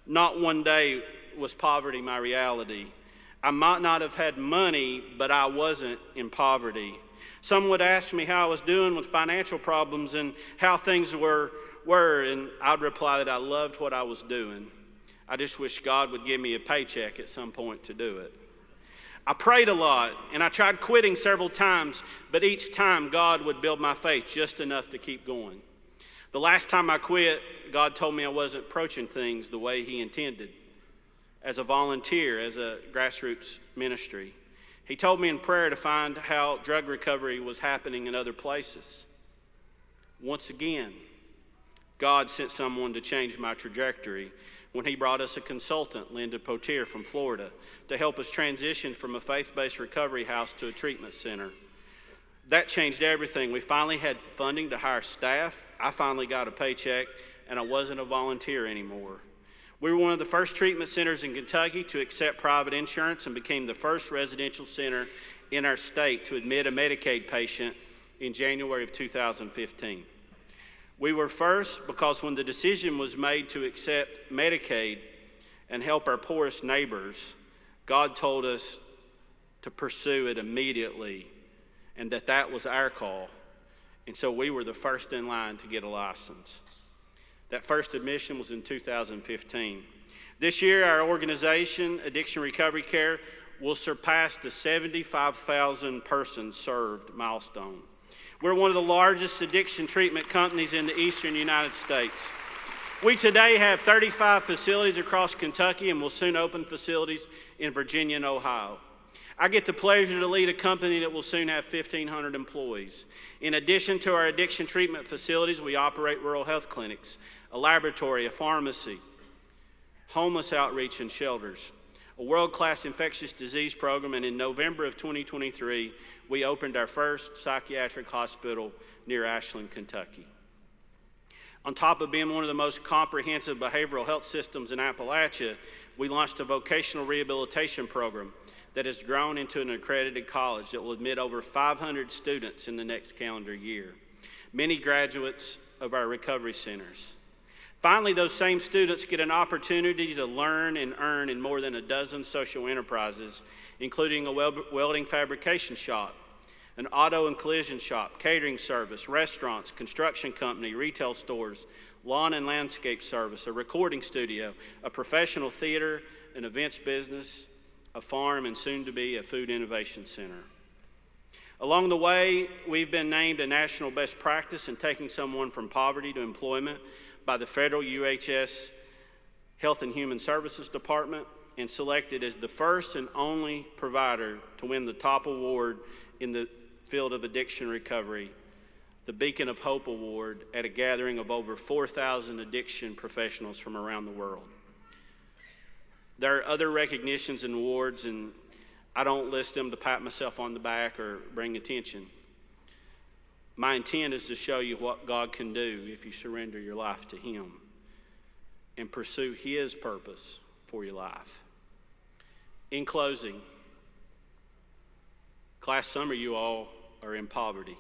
not one day was poverty my reality. I might not have had money, but I wasn't in poverty. Some would ask me how I was doing with financial problems and how things were, and I'd reply that I loved what I was doing. I just wish God would give me a paycheck at some point to do it. I prayed a lot, and I tried quitting several times, but each time God would build my faith just enough to keep going. The last time I quit, God told me I wasn't approaching things the way He intended. As a volunteer, as a grassroots ministry, He told me in prayer to find how drug recovery was happening in other places. Once again, God sent someone to change my trajectory when He brought us a consultant, Linda Potier from Florida, to help us transition from a faith-based recovery house to a treatment center. That changed everything. We finally had funding to hire staff. I finally got a paycheck, and I wasn't a volunteer anymore. We were one of the first treatment centers in Kentucky to accept private insurance and became the first residential center in our state to admit a Medicaid patient in January of 2015. We were first because when the decision was made to accept Medicaid and help our poorest neighbors, God told us to pursue it immediately and that was our call. And so we were the first in line to get a license. That first admission was in 2015. This year, our organization, Addiction Recovery Care, will surpass the 75,000 persons served milestone. We're one of the largest addiction treatment companies in the eastern United States. We today have 35 facilities across Kentucky and will soon open facilities in Virginia and Ohio. I get the pleasure to lead a company that will soon have 1,500 employees. In addition to our addiction treatment facilities, we operate rural health clinics, a laboratory, a pharmacy, homeless outreach and shelters, a world-class infectious disease program, and in November of 2023, we opened our first psychiatric hospital near Ashland, Kentucky. On top of being one of the most comprehensive behavioral health systems in Appalachia, we launched a vocational rehabilitation program that has grown into an accredited college that will admit over 500 students in the next calendar year, many graduates of our recovery centers. Finally, those same students get an opportunity to learn and earn in more than a dozen social enterprises, including a welding fabrication shop, an auto and collision shop, catering service, restaurants, construction company, retail stores, lawn and landscape service, a recording studio, a professional theater, an events business, a farm, and soon to be a food innovation center. Along the way, we've been named a national best practice in taking someone from poverty to employment by the federal UHS Health and Human Services Department, and selected as the first and only provider to win the top award in the field of addiction recovery, the Beacon of Hope Award, at a gathering of over 4,000 addiction professionals from around the world. There are other recognitions and awards, and I don't list them to pat myself on the back or bring attention. My intent is to show you what God can do if you surrender your life to Him and pursue His purpose for your life. In closing, class, some of you all are in poverty.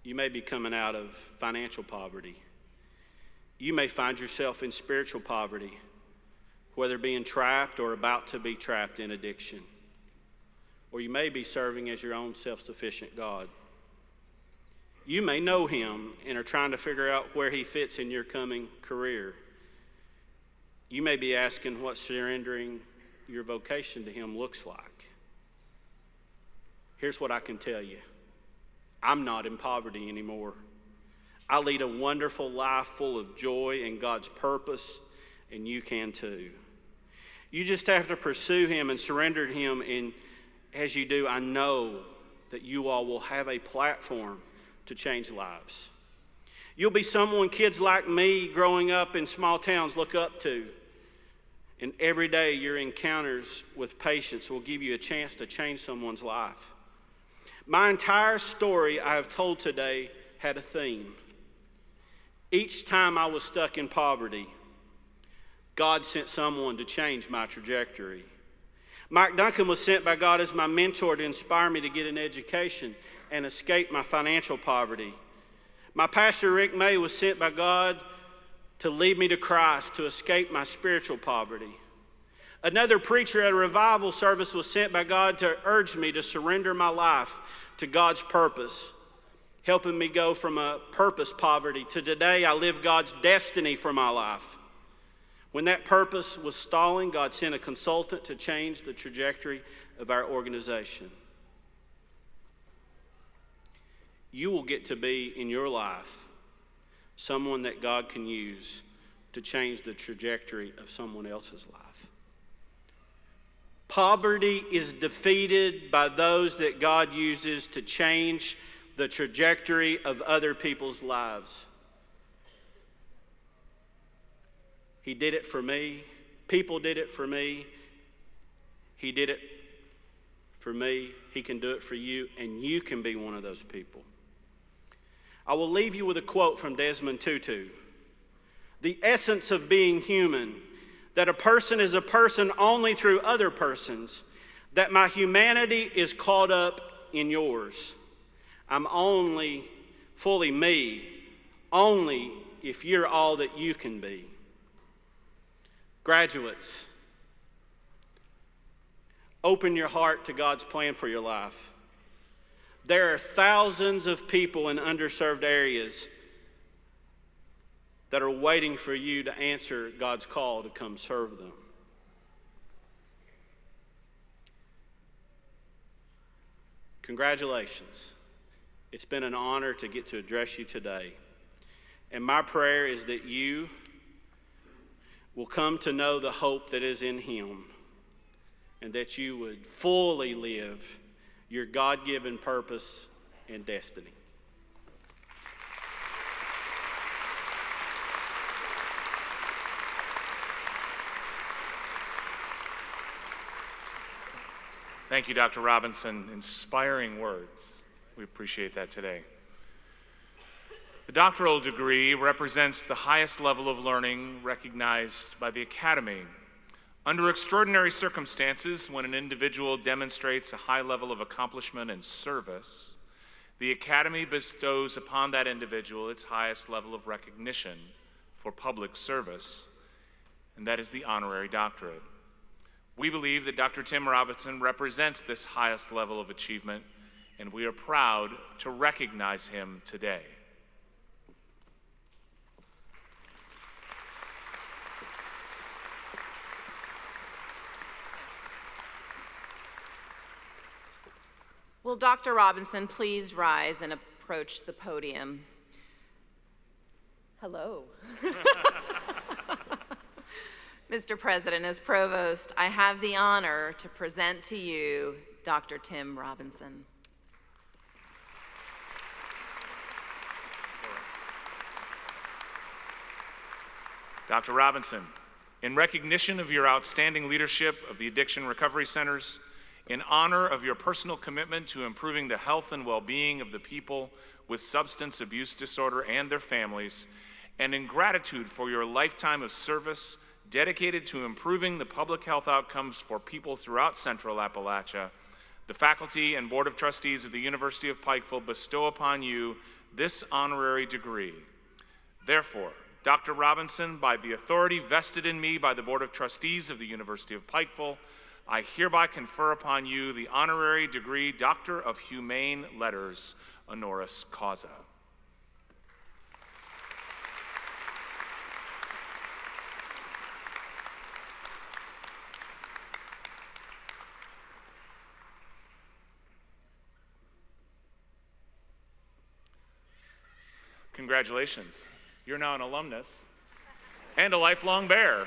You may be coming out of financial poverty. You may find yourself in spiritual poverty, whether being trapped or about to be trapped in addiction. Or you may be serving as your own self-sufficient God. You may know Him and are trying to figure out where He fits in your coming career. You may be asking what surrendering your vocation to Him looks like. Here's what I can tell you. I'm not in poverty anymore. I lead a wonderful life full of joy and God's purpose, and you can too. You just have to pursue Him and surrender to Him, and as you do, I know that you all will have a platform to change lives. You'll be someone kids like me growing up in small towns look up to, and every day your encounters with patients will give you a chance to change someone's life. My entire story I have told today had a theme. Each time I was stuck in poverty, God sent someone to change my trajectory. Mike Duncan was sent by God as my mentor to inspire me to get an education and escape my financial poverty. My pastor, Rick May, was sent by God to lead me to Christ, to escape my spiritual poverty. Another preacher at a revival service was sent by God to urge me to surrender my life to God's purpose, helping me go from a purpose poverty to today I live God's destiny for my life. When that purpose was stalling, God sent a consultant to change the trajectory of our organization. You will get to be in your life someone that God can use to change the trajectory of someone else's life. Poverty is defeated by those that God uses to change the trajectory of other people's lives. He did it for me. People did it for me. He did it for me. He can do it for you, and you can be one of those people. I will leave you with a quote from Desmond Tutu. The essence of being human, that a person is a person only through other persons, that my humanity is caught up in yours. I'm only fully me, only if you're all that you can be. Graduates, open your heart to God's plan for your life. There are thousands of people in underserved areas that are waiting for you to answer God's call to come serve them. Congratulations. It's been an honor to get to address you today. And my prayer is that you will come to know the hope that is in Him, and that you would fully live your God-given purpose and destiny. Thank you, Dr. Robinson. Inspiring words. We appreciate that today. The doctoral degree represents the highest level of learning recognized by the Academy. Under extraordinary circumstances, when an individual demonstrates a high level of accomplishment and service, the Academy bestows upon that individual its highest level of recognition for public service, and that is the honorary doctorate. We believe that Dr. Tim Robinson represents this highest level of achievement, and we are proud to recognize him today. Will Dr. Robinson please rise and approach the podium? Hello. Mr. President, as Provost, I have the honor to present to you Dr. Tim Robinson. Dr. Robinson, in recognition of your outstanding leadership of the Addiction Recovery Centers, in honor of your personal commitment to improving the health and well-being of the people with substance abuse disorder and their families, and in gratitude for your lifetime of service dedicated to improving the public health outcomes for people throughout Central Appalachia, the faculty and Board of Trustees of the University of Pikeville bestow upon you this honorary degree. Therefore, Dr. Robinson, by the authority vested in me by the Board of Trustees of the University of Pikeville, I hereby confer upon you the honorary degree Doctor of Humane Letters, honoris causa. Congratulations. You're now an alumnus and a lifelong bear.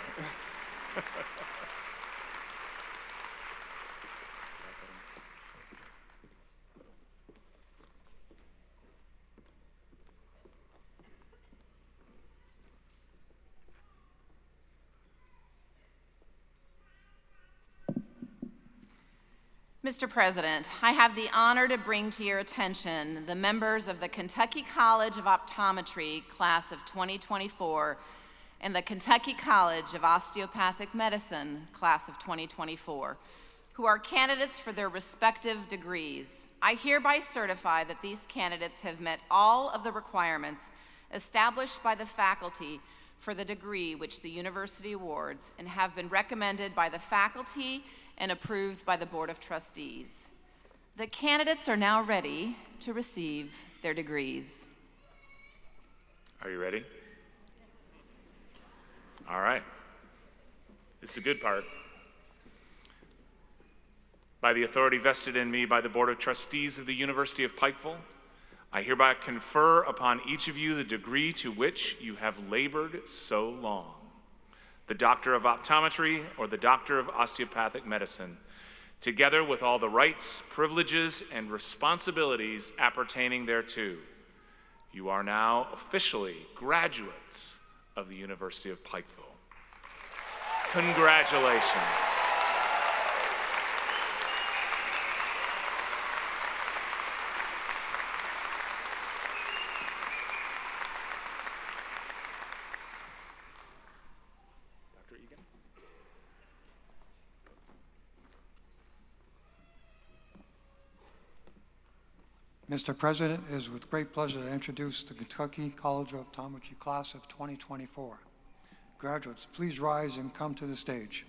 Mr. President, I have the honor to bring to your attention the members of the Kentucky College of Optometry class of 2024 and the Kentucky College of Osteopathic Medicine class of 2024, who are candidates for their respective degrees. I hereby certify that these candidates have met all of the requirements established by the faculty for the degree which the university awards and have been recommended by the faculty and approved by the Board of Trustees. The candidates are now ready to receive their degrees. Are you ready? All right. This is the good part. By the authority vested in me by the Board of Trustees of the University of Pikeville, I hereby confer upon each of you the degree to which you have labored so long. The Doctor of Optometry or the Doctor of Osteopathic Medicine, together with all the rights, privileges, and responsibilities appertaining thereto. You are now officially graduates of the University of Pikeville. Congratulations. Mr. President, it is with great pleasure to introduce the Kentucky College of Optometry class of 2024. Graduates, please rise and come to the stage.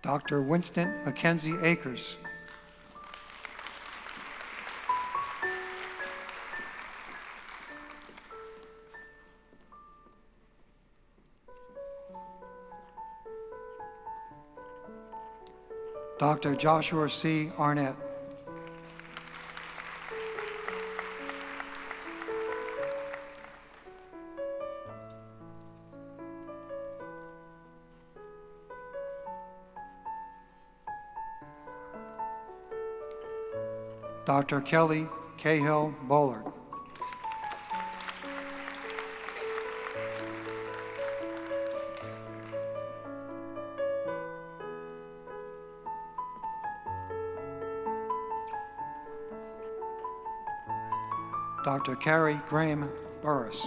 Dr. Winston Mackenzie Akers. Dr. Joshua C. Arnett. Dr. Kelly Cahill Bollard. Dr. Carrie Graham Burris.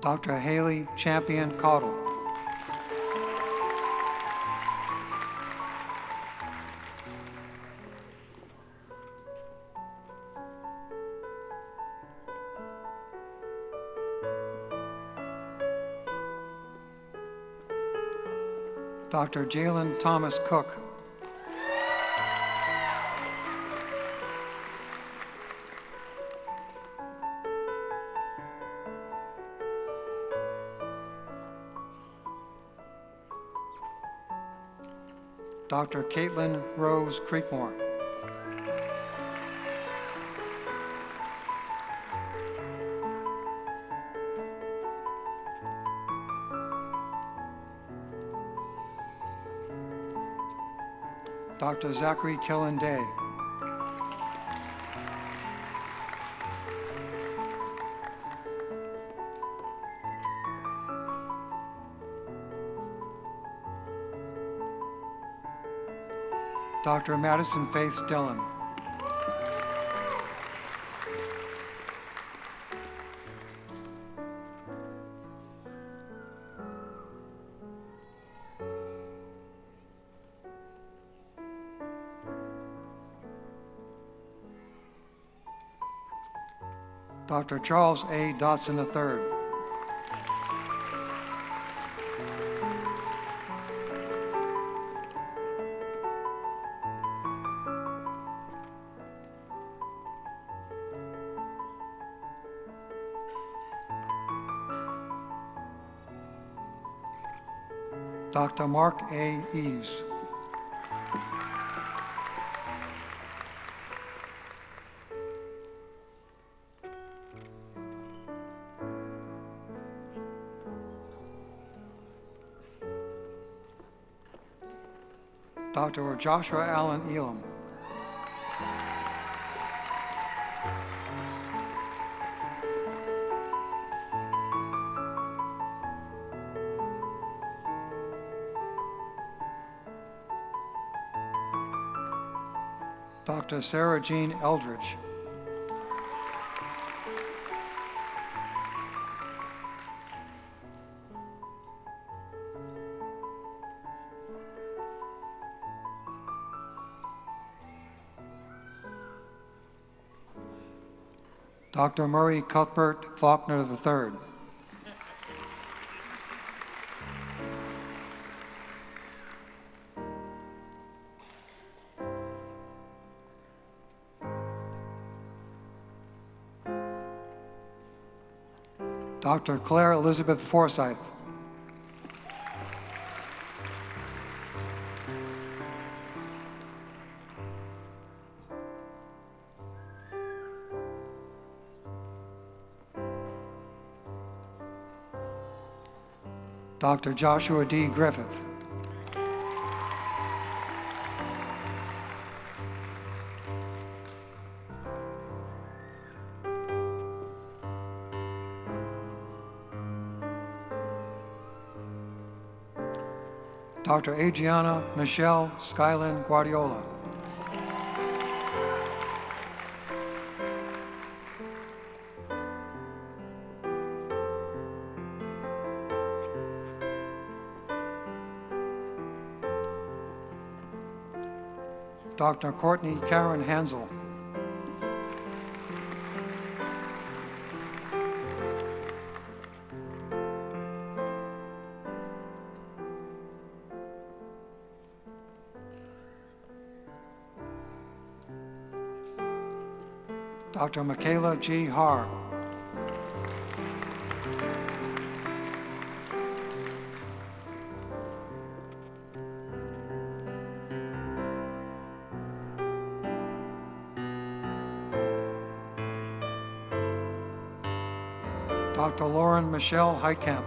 Dr. Haley Champion Cottle. Dr. Jalen Thomas Cook. Dr. Caitlin Rose Creekmore. Dr. Zachary Killen Day. Dr. Madison Faith Dillon. Dr. Charles A. Dotson III. Dr. Mark A. Eves. Dr. Joshua Allen Elam. Dr. Sarah Jean Eldridge. Dr. Murray Cuthbert Faulkner III. Dr. Claire Elizabeth Forsyth. Dr. Joshua D. Griffith. Dr. Adriana Michelle Skylin Guardiola. Dr. Courtney Karen Hansel. Dr. Michaela G. Haar. Dr. Lauren Michelle Heitkamp.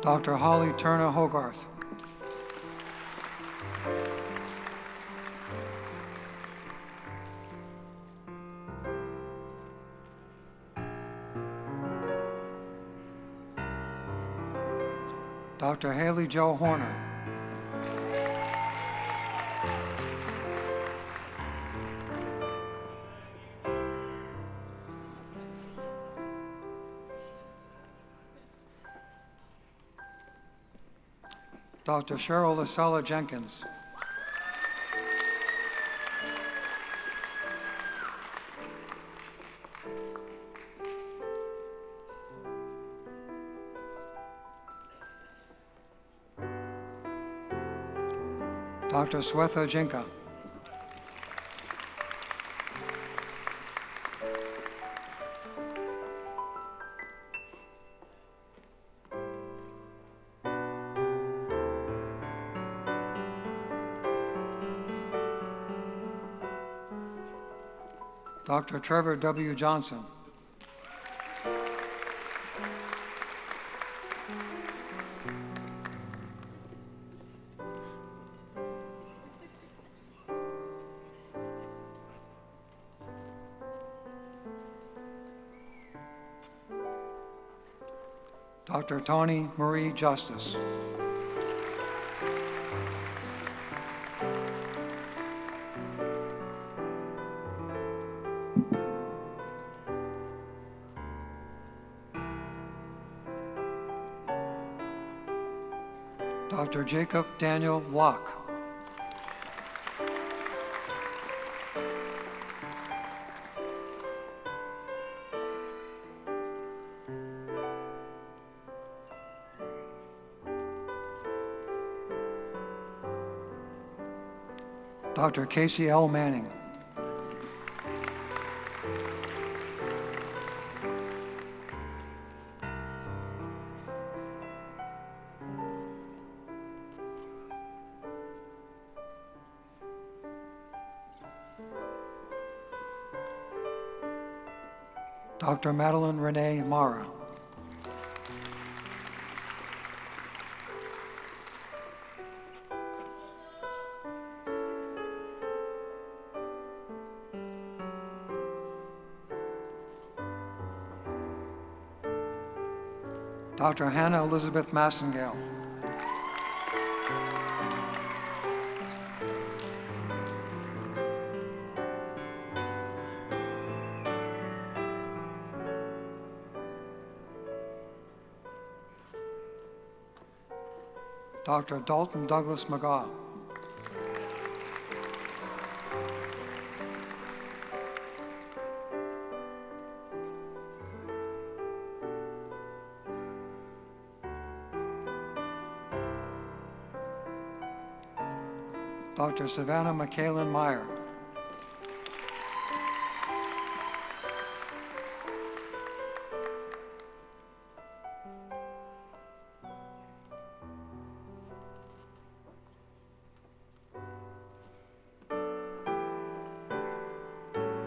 Dr. Holly Turner Hogarth. Dr. Haley Jo Horner. Dr. Cheryl Lasella Jenkins. Dr. Swetha Jinka. Dr. Trevor W. Johnson. Dr. Tawny Marie Justice. Dr. Jacob Daniel Locke. Dr. Casey L. Manning. Dr. Madeline Renee Mara. Dr. Hannah Elizabeth Massengale. Dr. Dalton Douglas McGaw. Dr. Savannah McKaylin Meyer.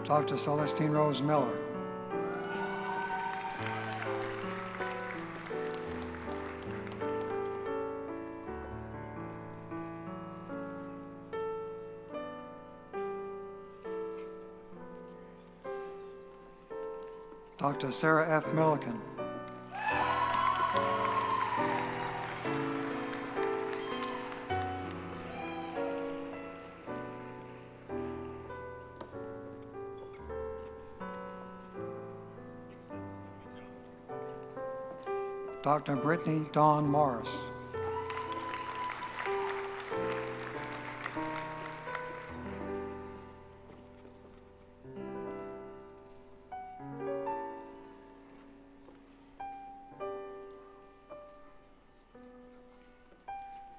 Dr. Celestine Rose Miller. Dr. Sarah F. Milliken. Dr. Brittany Dawn Morris.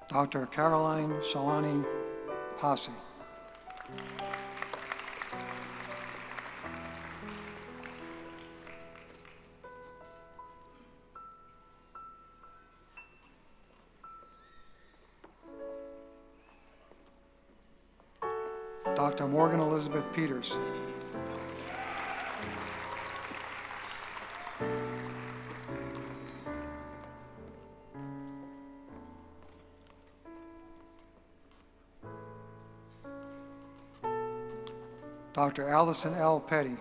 Dr. Caroline Shalani Posse. Dr. Morgan Elizabeth Peters. Dr. Allison L. Petty.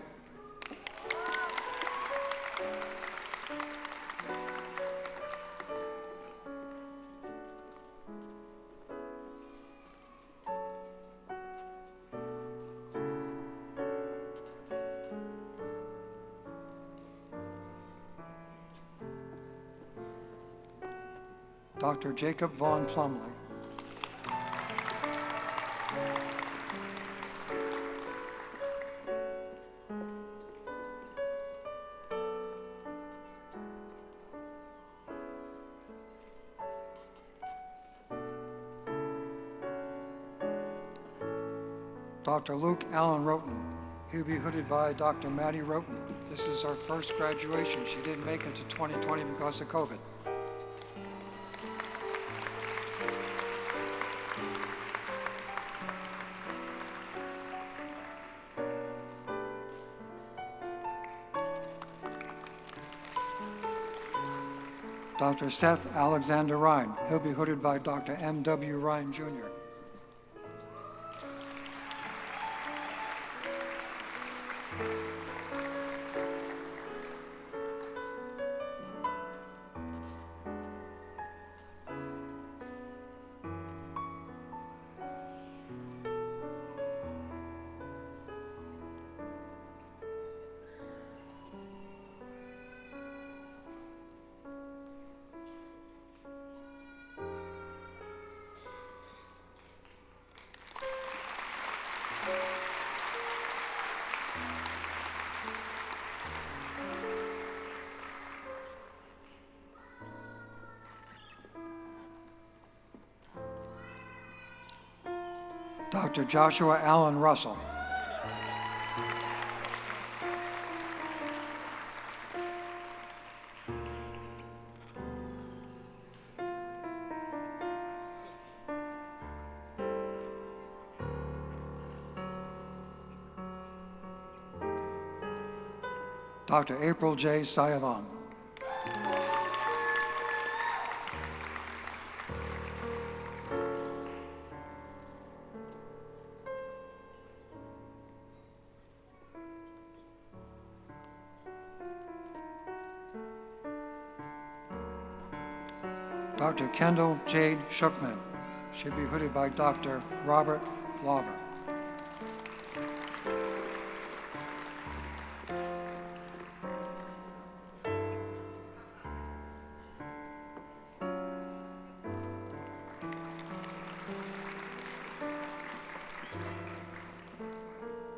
Dr. Jacob Vaughn Plumley. Dr. Luke Allen Roten. He'll be hooded by Dr. Maddie Roten. This is our first graduation. She didn't make it to 2020 because of COVID. Dr. Seth Alexander Ryan. He'll be hooded by Dr. M.W. Ryan, Jr. Dr. Joshua Allen Russell. Dr. April J. Sayavam. Dr. Kendall Jade Shookman. She'll be hooded by Dr. Robert Lawver.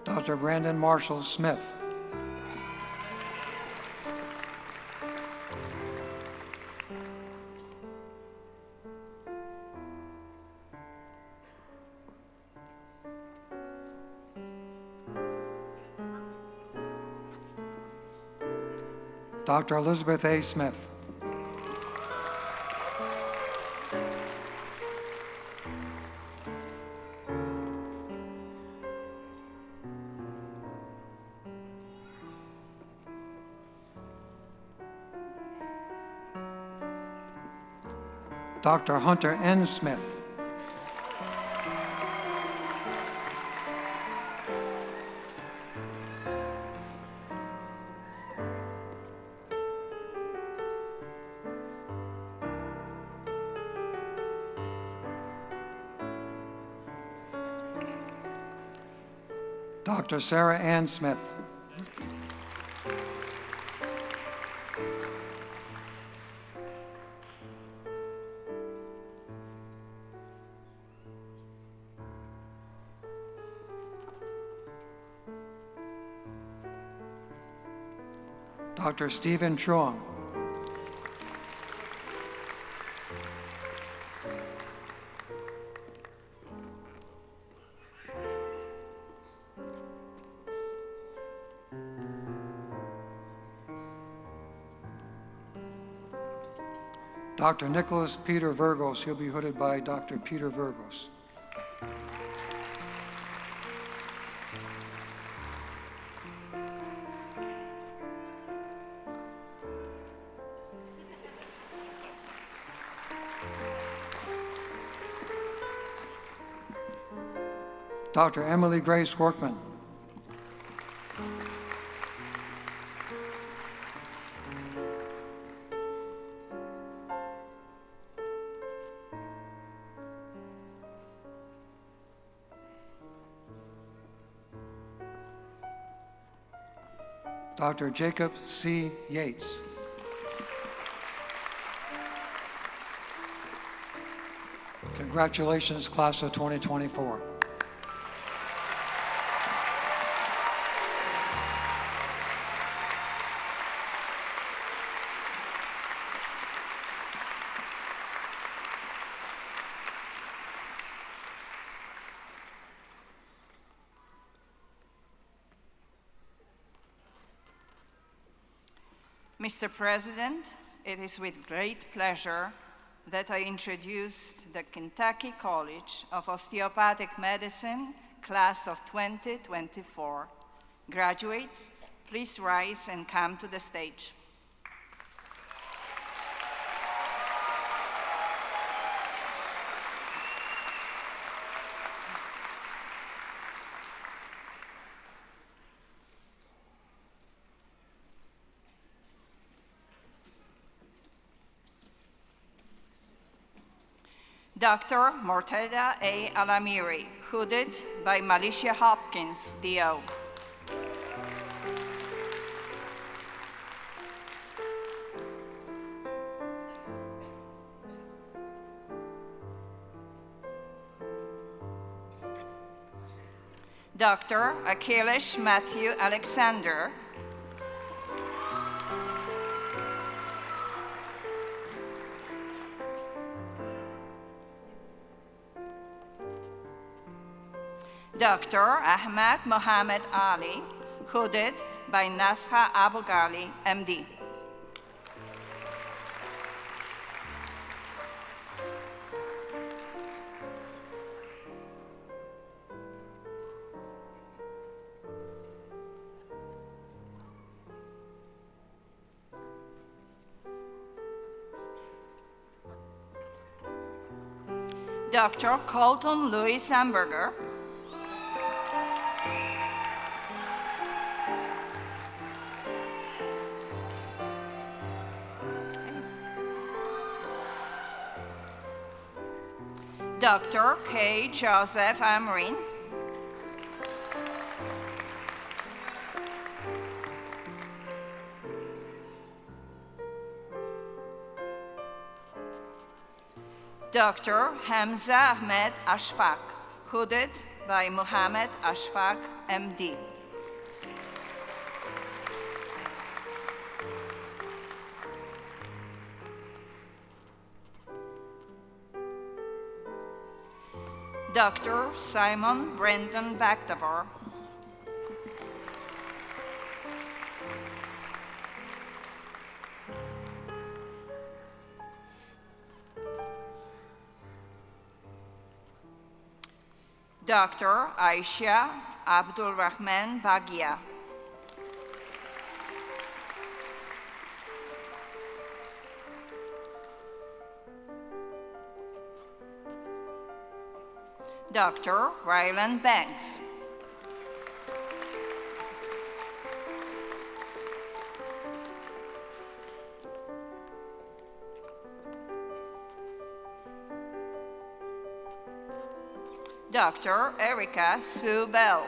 Dr. Brandon Marshall Smith. Dr. Elizabeth A. Smith. Dr. Hunter N. Smith. Dr. Sarah Ann Smith. Dr. Stephen Truong. Dr. Nicholas Peter Virgos. He'll be hooded by Dr. Peter Virgos. Dr. Emily Grace Workman. Dr. Jacob C. Yates. Congratulations, class of 2024. Mr. President, it is with great pleasure that I introduce the Kentucky College of Osteopathic Medicine class of 2024. Graduates, please rise and come to the stage. Dr. Mortada A. Alamiri, hooded by Malicia Hopkins, DO. Dr. Achilles Matthew Alexander, Dr. Ahmad Mohammed Ali, hooded by Nasha Abu Ghali, MD. Dr. Colton Louis Hamburger, Dr. K. Joseph Amrin, Dr. Hamza Ahmed Ashfaq, hooded by Muhammad Ashfaq, MD. Dr. Simon Brendan Bactavar, Dr. Aisha Abdul Rahman Bagia, Dr. Ryland Banks, Dr. Erica Sue Bell,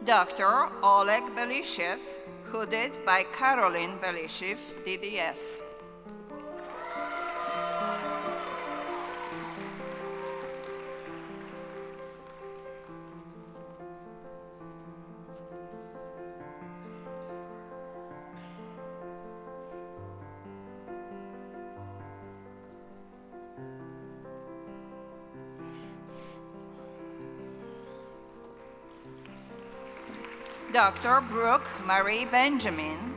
Dr. Oleg Belishev, hooded by Caroline Belishev, DDS. Dr. Brooke Marie Benjamin,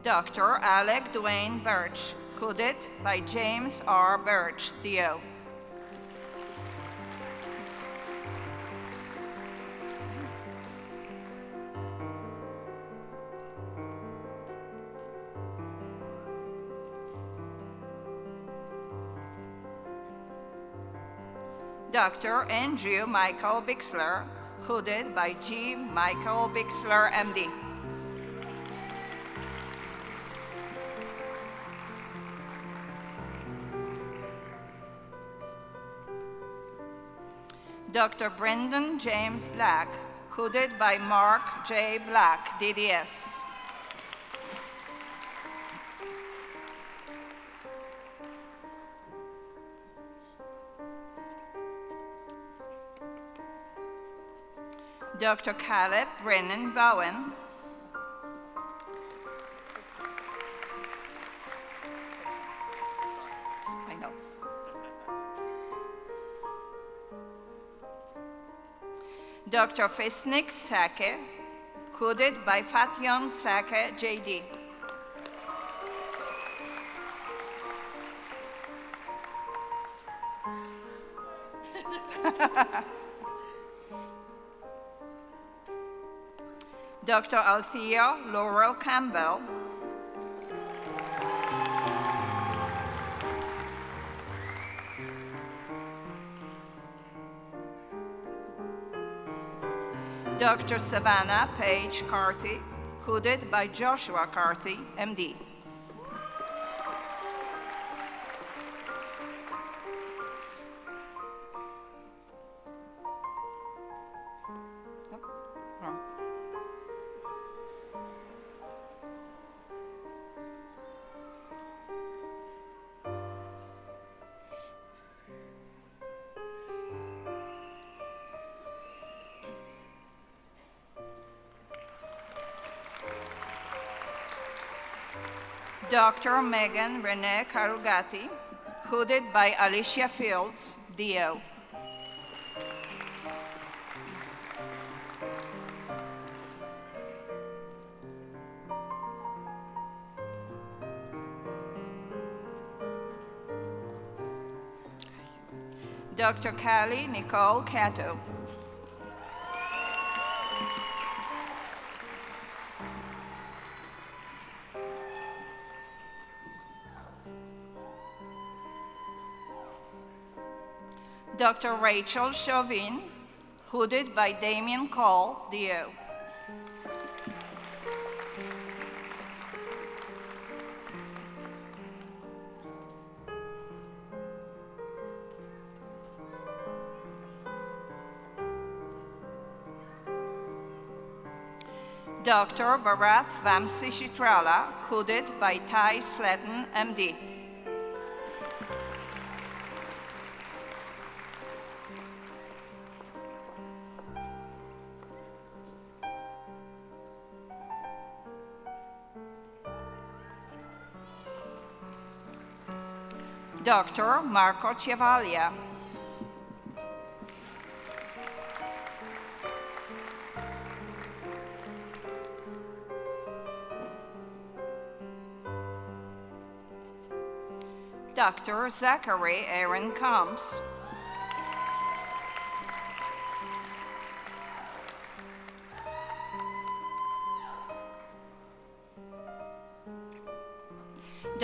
Dr. Alec Dwayne Birch, hooded by James R. Birch, D.O. Dr. Andrew Michael Bixler, hooded by G. Michael Bixler, MD. Dr. Brendan James Black, hooded by Mark J. Black, DDS. Dr. Caleb Brennan Bowen, I know. Dr. Fisnik Sake, hooded by Fatyon Sake, JD. Dr. Althea Laurel Campbell, Dr. Savannah Page Carthy, hooded by Joshua Carthy, MD. Dr. Megan Renee Karugati, hooded by Alicia Fields, DO. Dr. Callie Nicole Cato. Dr. Rachel Chauvin, hooded by Damien Cole, DO. Dr. Bharath Vamsi Chitrala, hooded by Ty Sletton, MD. Dr. Marco Ciavalia. Dr. Zachary Aaron Combs.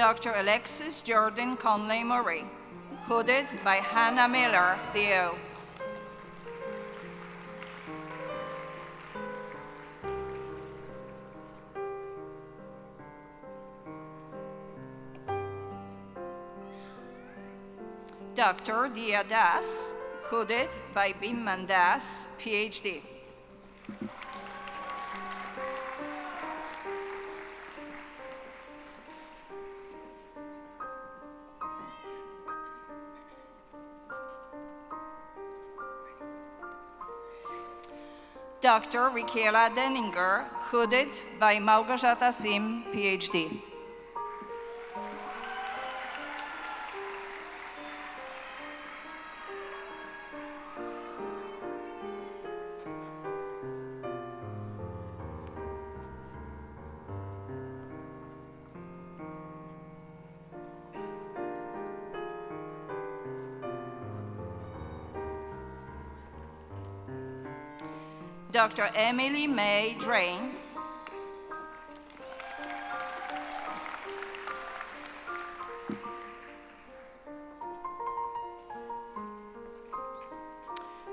Dr. Alexis Jordan Conley Murray, hooded by Hannah Miller, DO. Dr. Dia Das, hooded by Bimman Das, PhD. Dr. Rikiela Denninger, hooded by Małgorzata Sim, PhD. Dr. Emily May Drain,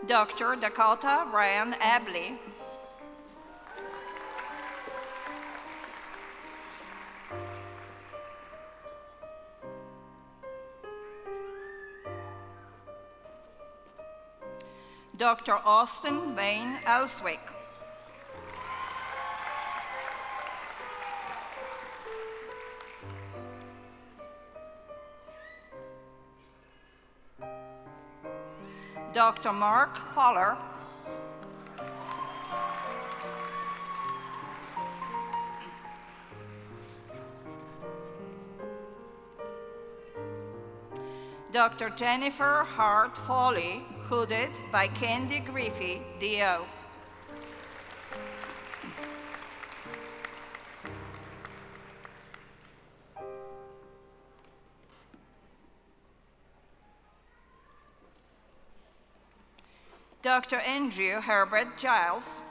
Dr. Dakota Ryan Abley, Dr. Austin Wayne Auswick, Dr. Mark Fowler, Dr. Jennifer Hart Foley, hooded by Candy Griffey, DO. Dr. Andrew Herbert Giles,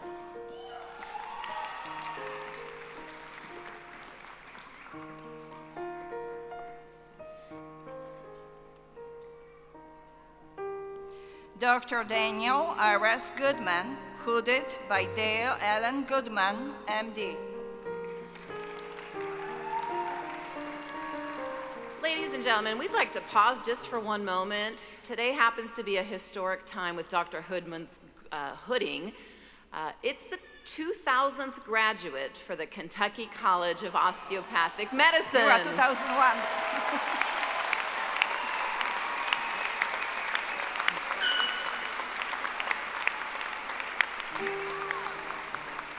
Dr. Daniel Iris Goodman, hooded by Dale Allen Goodman, MD. Ladies and gentlemen, we'd like to pause just for one moment. Today happens to be a historic time with Dr. Hoodman's hooding. It's the 2000th graduate for the Kentucky College of Osteopathic Medicine. You are 2001.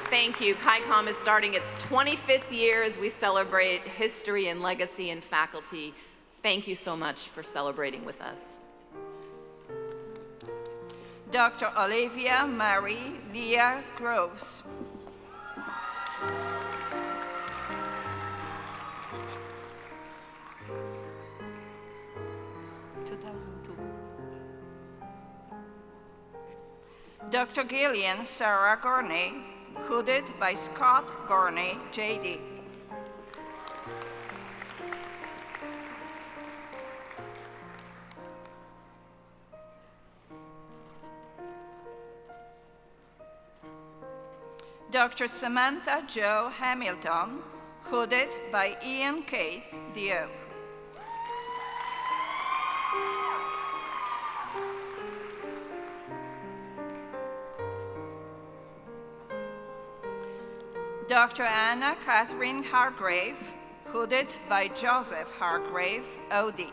Thank you. KYCOM is starting its 25th year as we celebrate history and legacy and faculty. Thank you so much for celebrating with us. Dr. Olivia Marie Villa Groves. Dr. Gillian Sarah Gorney, hooded by Scott Gorney, JD. Dr. Samantha Jo Hamilton, hooded by Ian Keith, DO. Dr. Anna Catherine Hargrave, hooded by Joseph Hargrave, OD.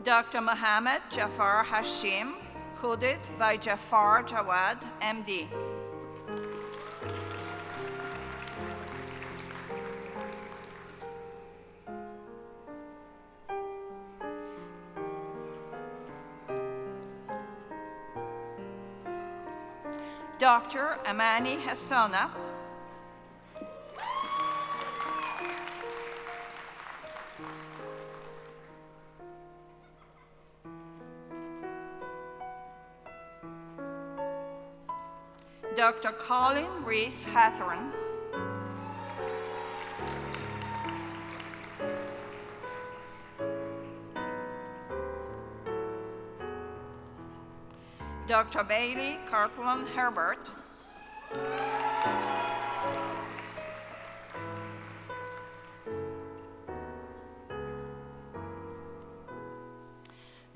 Dr. Mohammed Jafar Hashim, hooded by Jafar Jawad, MD. Dr. Amani Hassana, Dr. Colin Reese Hathorn, Dr. Bailey Cartland Herbert,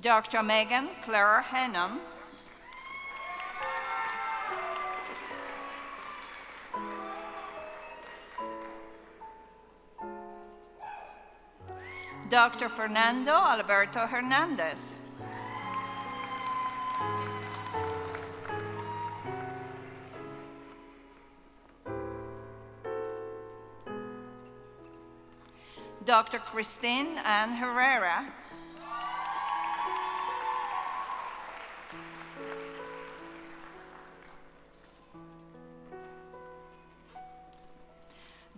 Dr. Megan Claire Hennon, Dr. Fernando Alberto Hernandez, Dr. Christine Ann Herrera,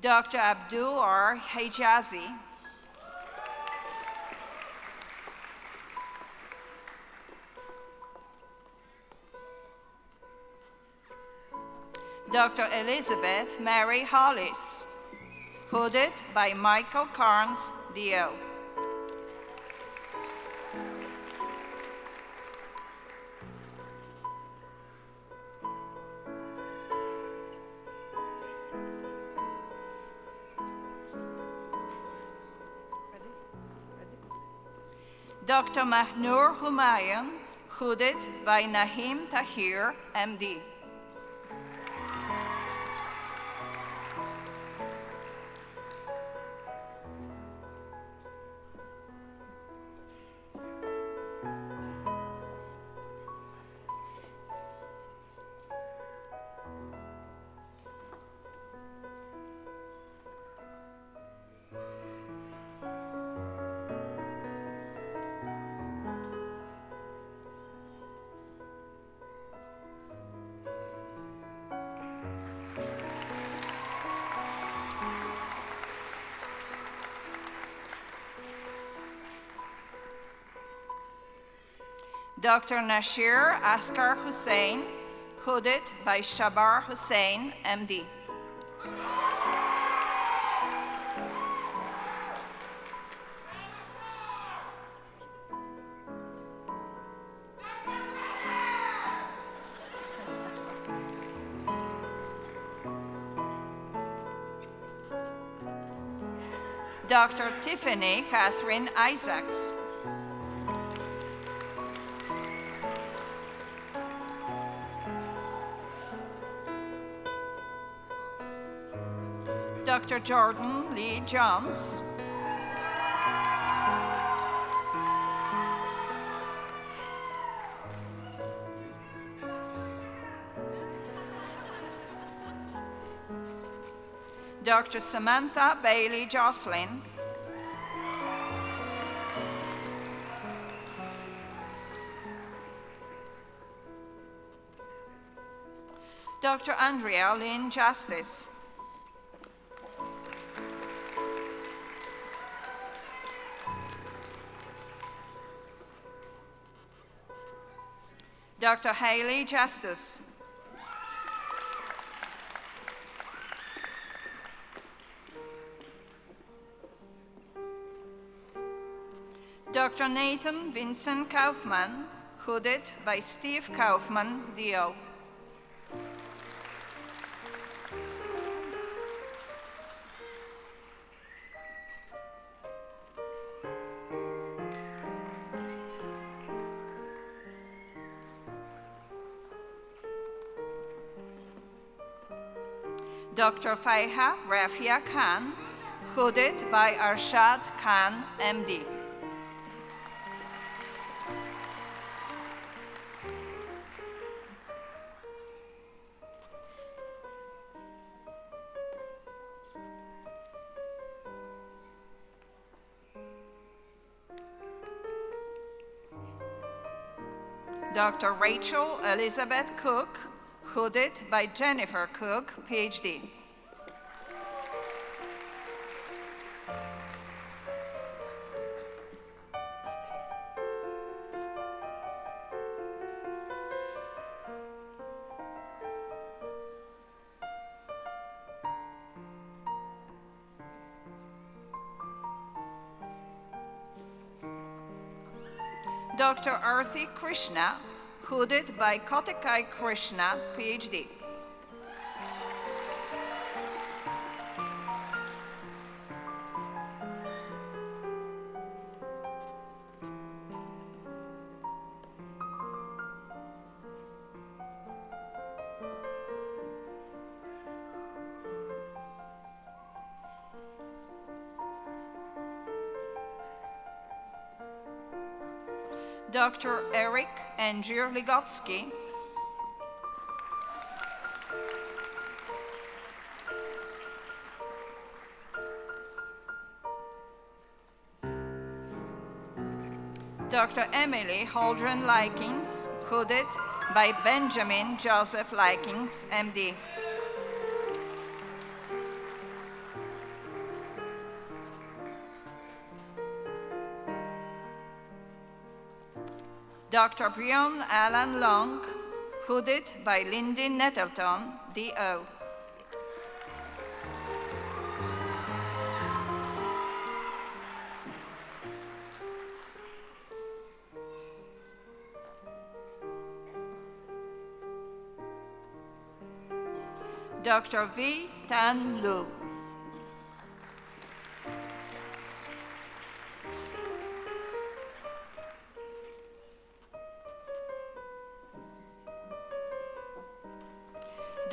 Dr. Abdul R. Hijazi, Dr. Elizabeth Mary Hollis, hooded by Michael Carnes, D.O. Dr. Mahnur Humayun, hooded by Nahim Tahir, MD. Dr. Nashir Askar Hussain, hooded by Shabar Hussain, MD. Dr. Tiffany Catherine Isaacs. Dr. Jordan Lee Jones. Dr. Samantha Bailey Jocelyn. Dr. Andrea Lynn Justice. Dr. Haley Justice. Dr. Nathan Vincent Kaufman, hooded by Steve Kaufman, D.O. Dr. Faiha Rafia Khan, hooded by Arshad Khan, MD. Dr. Rachel Elizabeth Cook, hooded by Jennifer Cook, PhD. Dr. Arthi Krishna, hooded by Kotekai Krishna, PhD. Dr. Eric Andrew Ligotsky. Dr. Emily Holdren Likings, hooded by Benjamin Joseph Likings, MD. Dr. Bjorn Alan Long, hooded by Lindy Nettleton, D.O. Dr. V. Tan Lu.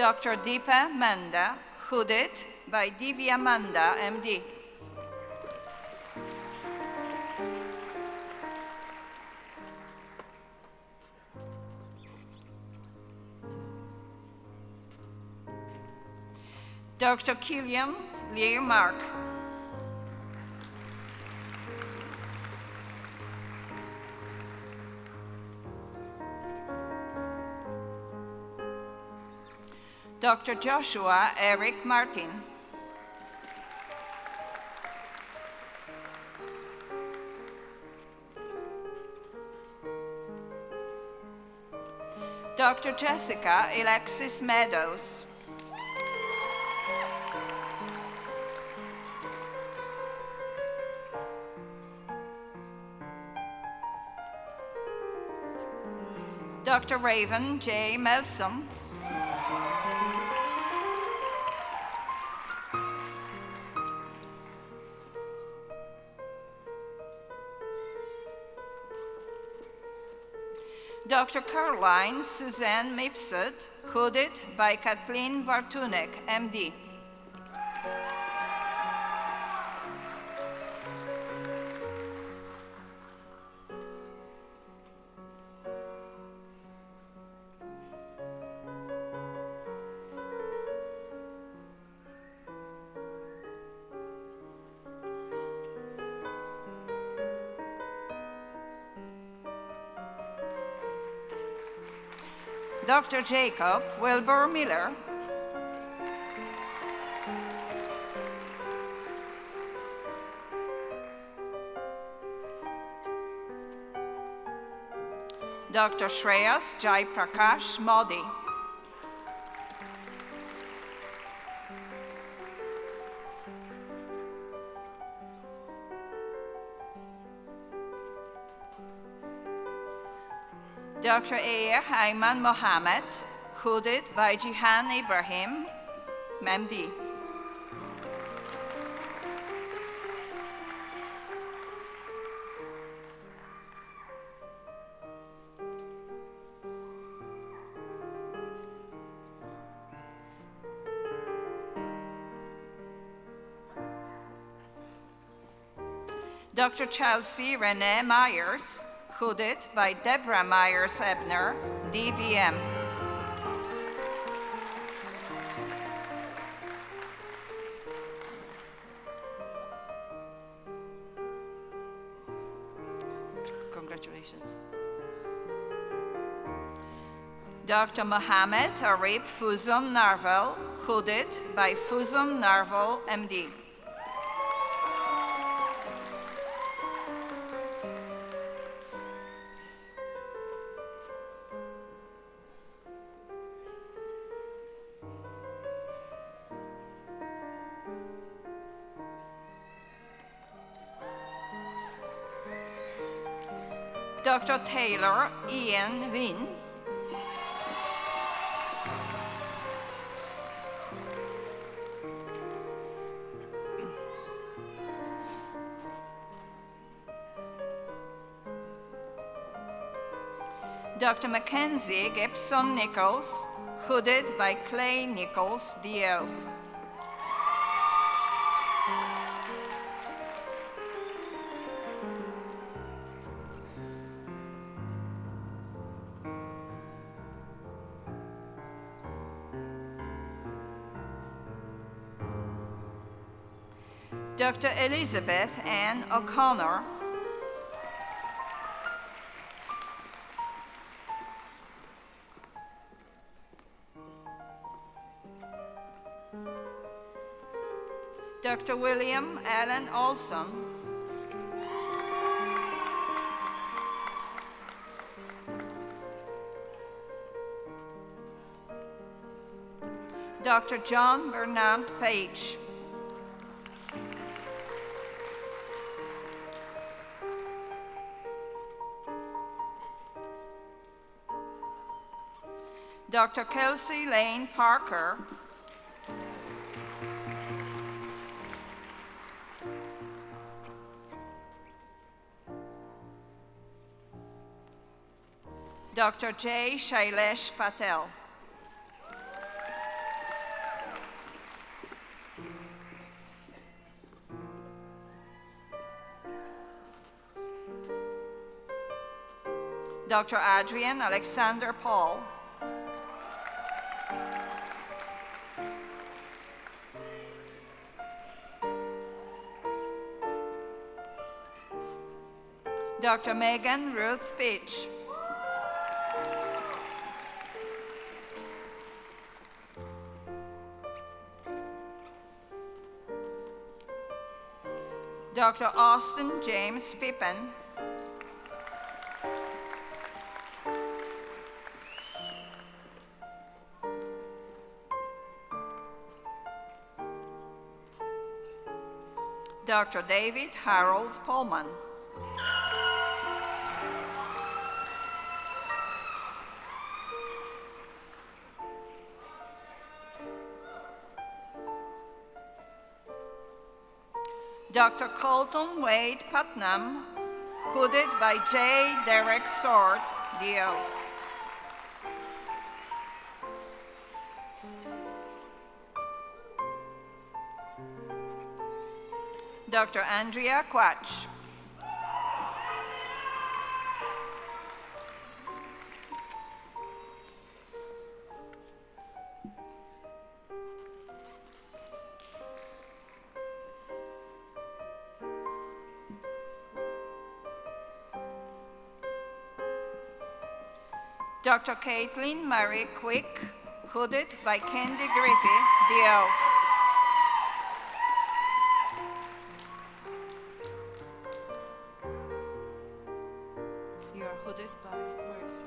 Dr. Deepa Manda, hooded by Divya Manda, MD. Dr. Killian Lear Mark. Dr. Joshua Eric Martin. Dr. Jessica Alexis Meadows. Dr. Raven J. Melson. Dr. Caroline Suzanne Mifsud, hooded by Kathleen Vartunek, MD. Dr. Jacob Wilbur Miller. Dr. Shreyas Jaiprakash Modi. Dr. Ayer Ayman Mohammed, hooded by Jihan Ibrahim, MD. Dr. Chelsea Renee Myers, hooded by Deborah Myers-Ebner, DVM. Congratulations. Dr. Mohammed Arif Fuzum Narvel, hooded by Fuzum Narvel, MD. Dr. Taylor Ian Wynn. Dr. Mackenzie Gibson Nichols, hooded by Clay Nichols, DO. Dr. Elizabeth Ann O'Connor. Dr. William Allen Olson. Dr. John Bernard Page. Dr. Kelsey Lane Parker. Dr. J. Shailesh Patel. Dr. Adrian Alexander Paul. Dr. Megan Ruth Pitch. Dr. Austin James Pippen. Dr. David Harold Pullman. Dr. Colton Wade Putnam, hooded by J. Derek Sword, D.O. Dr. Andrea Quach. Dr. Caitlin Marie Quick, hooded by Candy Griffey, D.O. You are hooded by, where is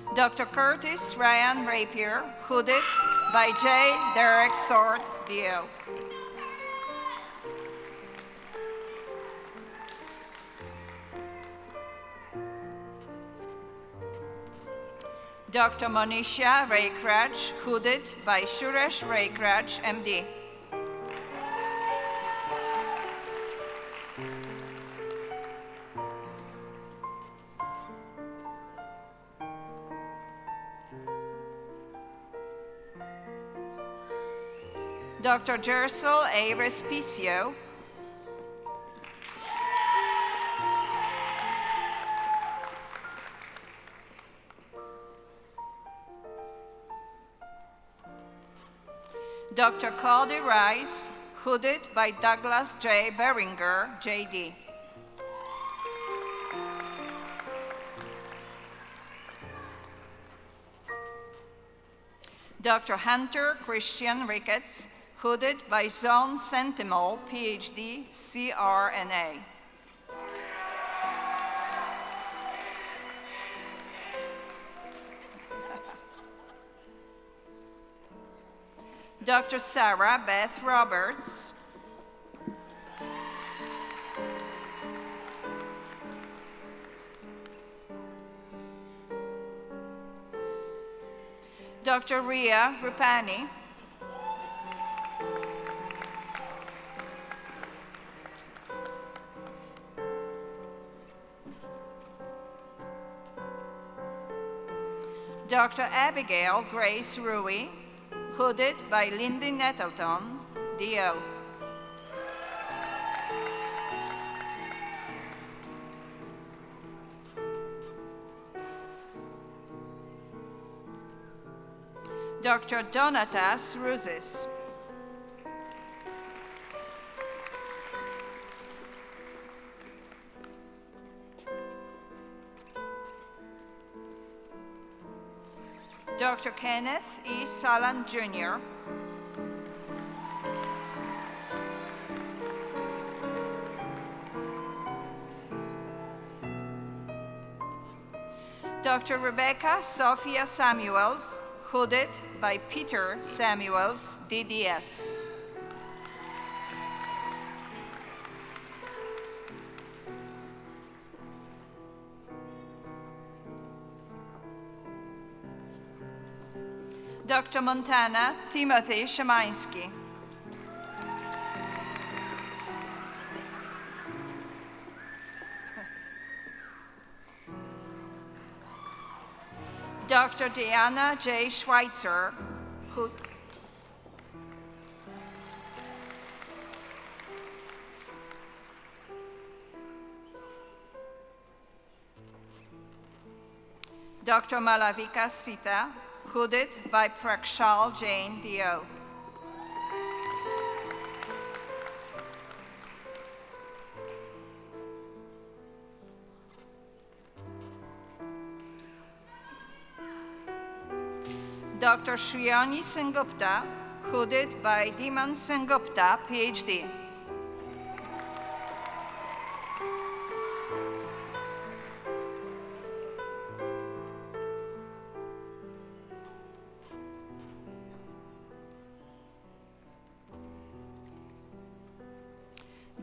it? Dr. Curtis Ryan Rapier, hooded by J. Derek Sword, D.O. Dr. Monisha Raikraj, hooded by Suresh Raikraj, MD. Dr. Jersel A. Respicio. Dr. Cody Rice, hooded by Douglas J. Beringer, JD. Dr. Hunter Christian Ricketts, hooded by Zone Sentinel, PhD, CRNA. Dr. Sarah Beth Roberts. Dr. Ria Rupani. Dr. Abigail Grace Rui, hooded by Lindy Nettleton, D.O. Dr. Donatas Ruzis. Dr. Kenneth E. Salan, Jr. Dr. Rebecca Sophia Samuels, hooded by Peter Samuels, DDS. Dr. Montana Timothy Shemansky. Dr. Diana J. Schweitzer, who Dr. Malavika Sita, hooded by Prakshal Jain Dio. Dr. Shriyani Sengupta, hooded by Dhiman Sengupta, PhD.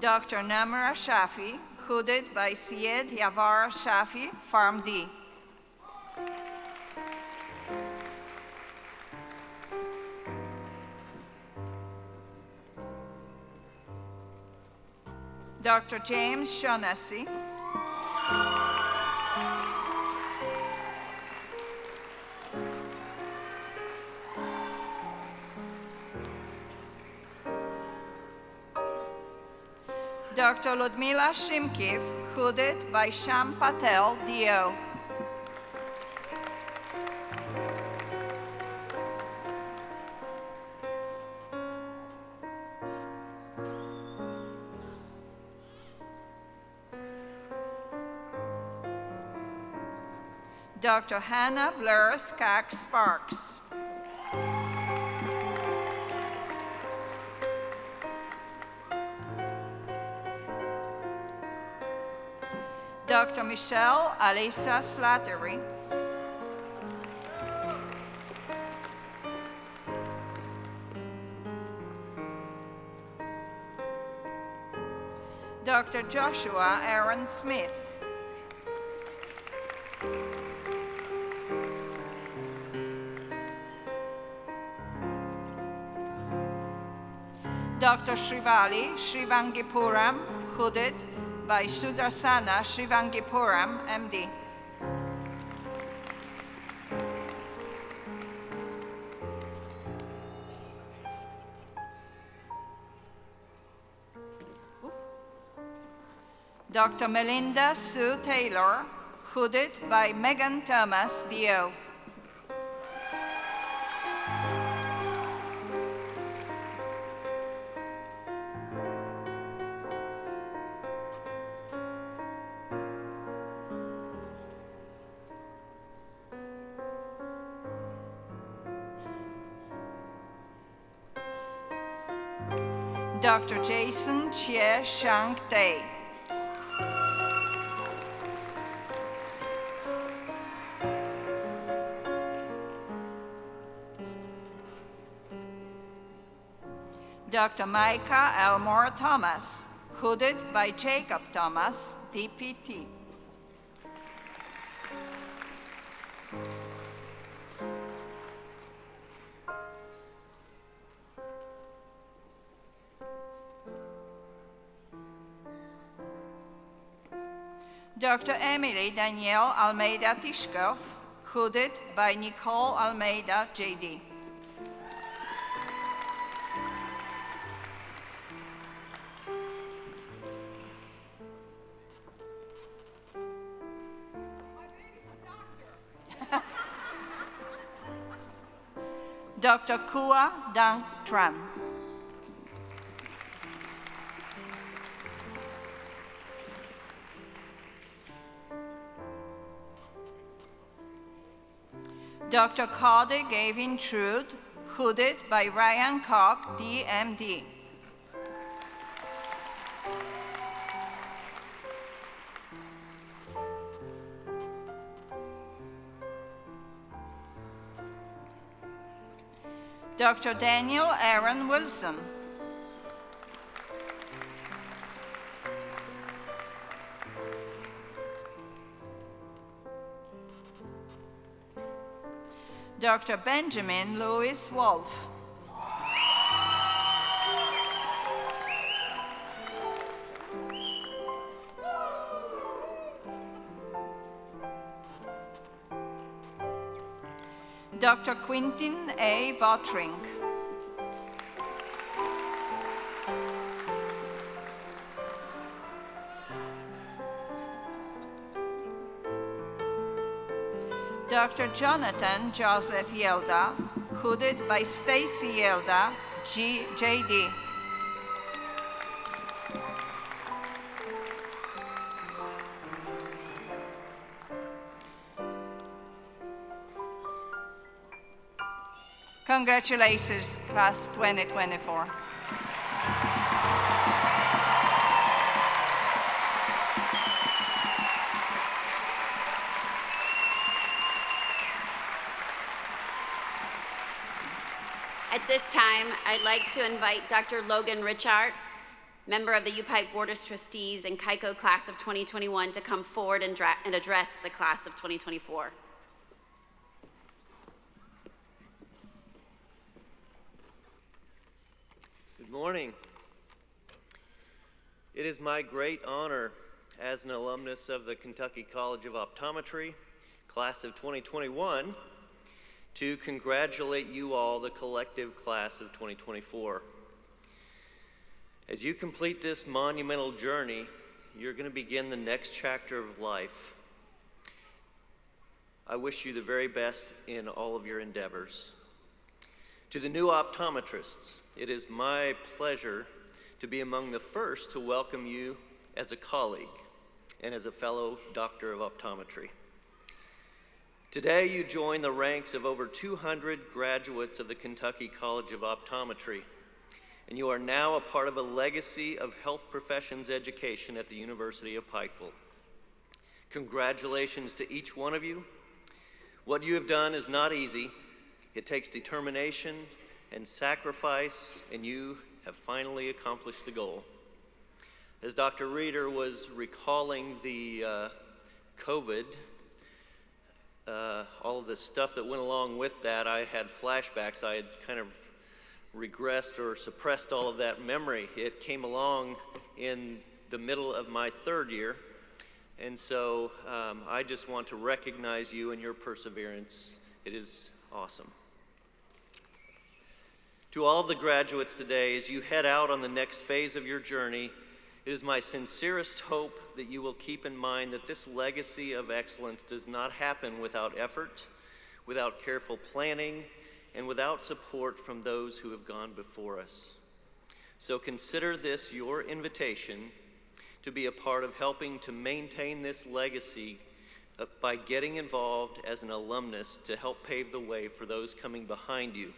Dr. Namra Shafi, hooded by Syed Yavar Shafi, Farm D. Dr. James Shaughnessy. Dr. Ludmila Shimkiv, hooded by Sham Patel, DO. Dr. Hannah Blair Skaggs Sparks. Dr. Michelle Alisa Slattery. Dr. Joshua Aaron Smith. Dr. Shrivali Srivangipuram, hooded by Sudarsana Srivangipuram, MD. Dr. Melinda Sue Taylor, hooded by Megan Thomas, DO. Dr. Jason Chie Shang Tay. Dr. Micah Elmore Thomas, hooded by Jacob Thomas, DPT. Dr. Emily Danielle Almeida Tishkov, hooded by Nicole Almeida, JD. Dr. Kua Dang Tran. Dr. Cody Gavin Trude, hooded by Ryan Koch, DMD. Dr. Daniel Aaron Wilson. Dr. Benjamin Louis Wolf. Dr. Quintin A. Votrink. Dr. Jonathan Joseph Yelda, hooded by Stacy Yelda, JD. Congratulations, class 2024. At this time, I'd like to invite Dr. Logan Richard, member of the UPIKE Board of Trustees and KYCO class of 2021, to come forward and address the class of 2024. Good morning. It is my great honor as an alumnus of the Kentucky College of Optometry, class of 2021, to congratulate you all, the collective class of 2024. As you complete this monumental journey, you're going to begin the next chapter of life. I wish you the very best in all of your endeavors. To the new optometrists, it is my pleasure to be among the first to welcome you as a colleague and as a fellow doctor of optometry. Today, you join the ranks of over 200 graduates of the Kentucky College of Optometry, and you are now a part of a legacy of health professions education at the University of Pikeville. Congratulations to each one of you. What you have done is not easy. It takes determination and sacrifice, and you have finally accomplished the goal. As Dr. Reeder was recalling the COVID, all of the stuff that went along with that, I had flashbacks. I had kind of regressed or suppressed all of that memory. It came along in the middle of my third year, and so I just want to recognize you and your perseverance. It is awesome. To all of the graduates today, as you head out on the next phase of your journey, it is my sincerest hope that you will keep in mind that this legacy of excellence does not happen without effort, without careful planning, and without support from those who have gone before us. So consider this your invitation to be a part of helping to maintain this legacy by getting involved as an alumnus to help pave the way for those coming behind you,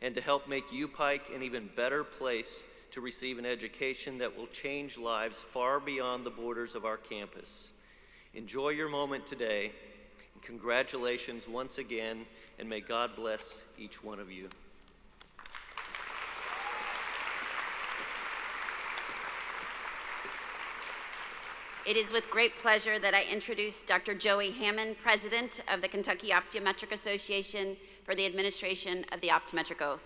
and to help make UPIKE an even better place to receive an education that will change lives far beyond the borders of our campus. Enjoy your moment today, and congratulations once again, and may God bless each one of you. It is with great pleasure that I introduce Dr. Joey Hammond, President of the Kentucky Optometric Association, for the administration of the optometric oath.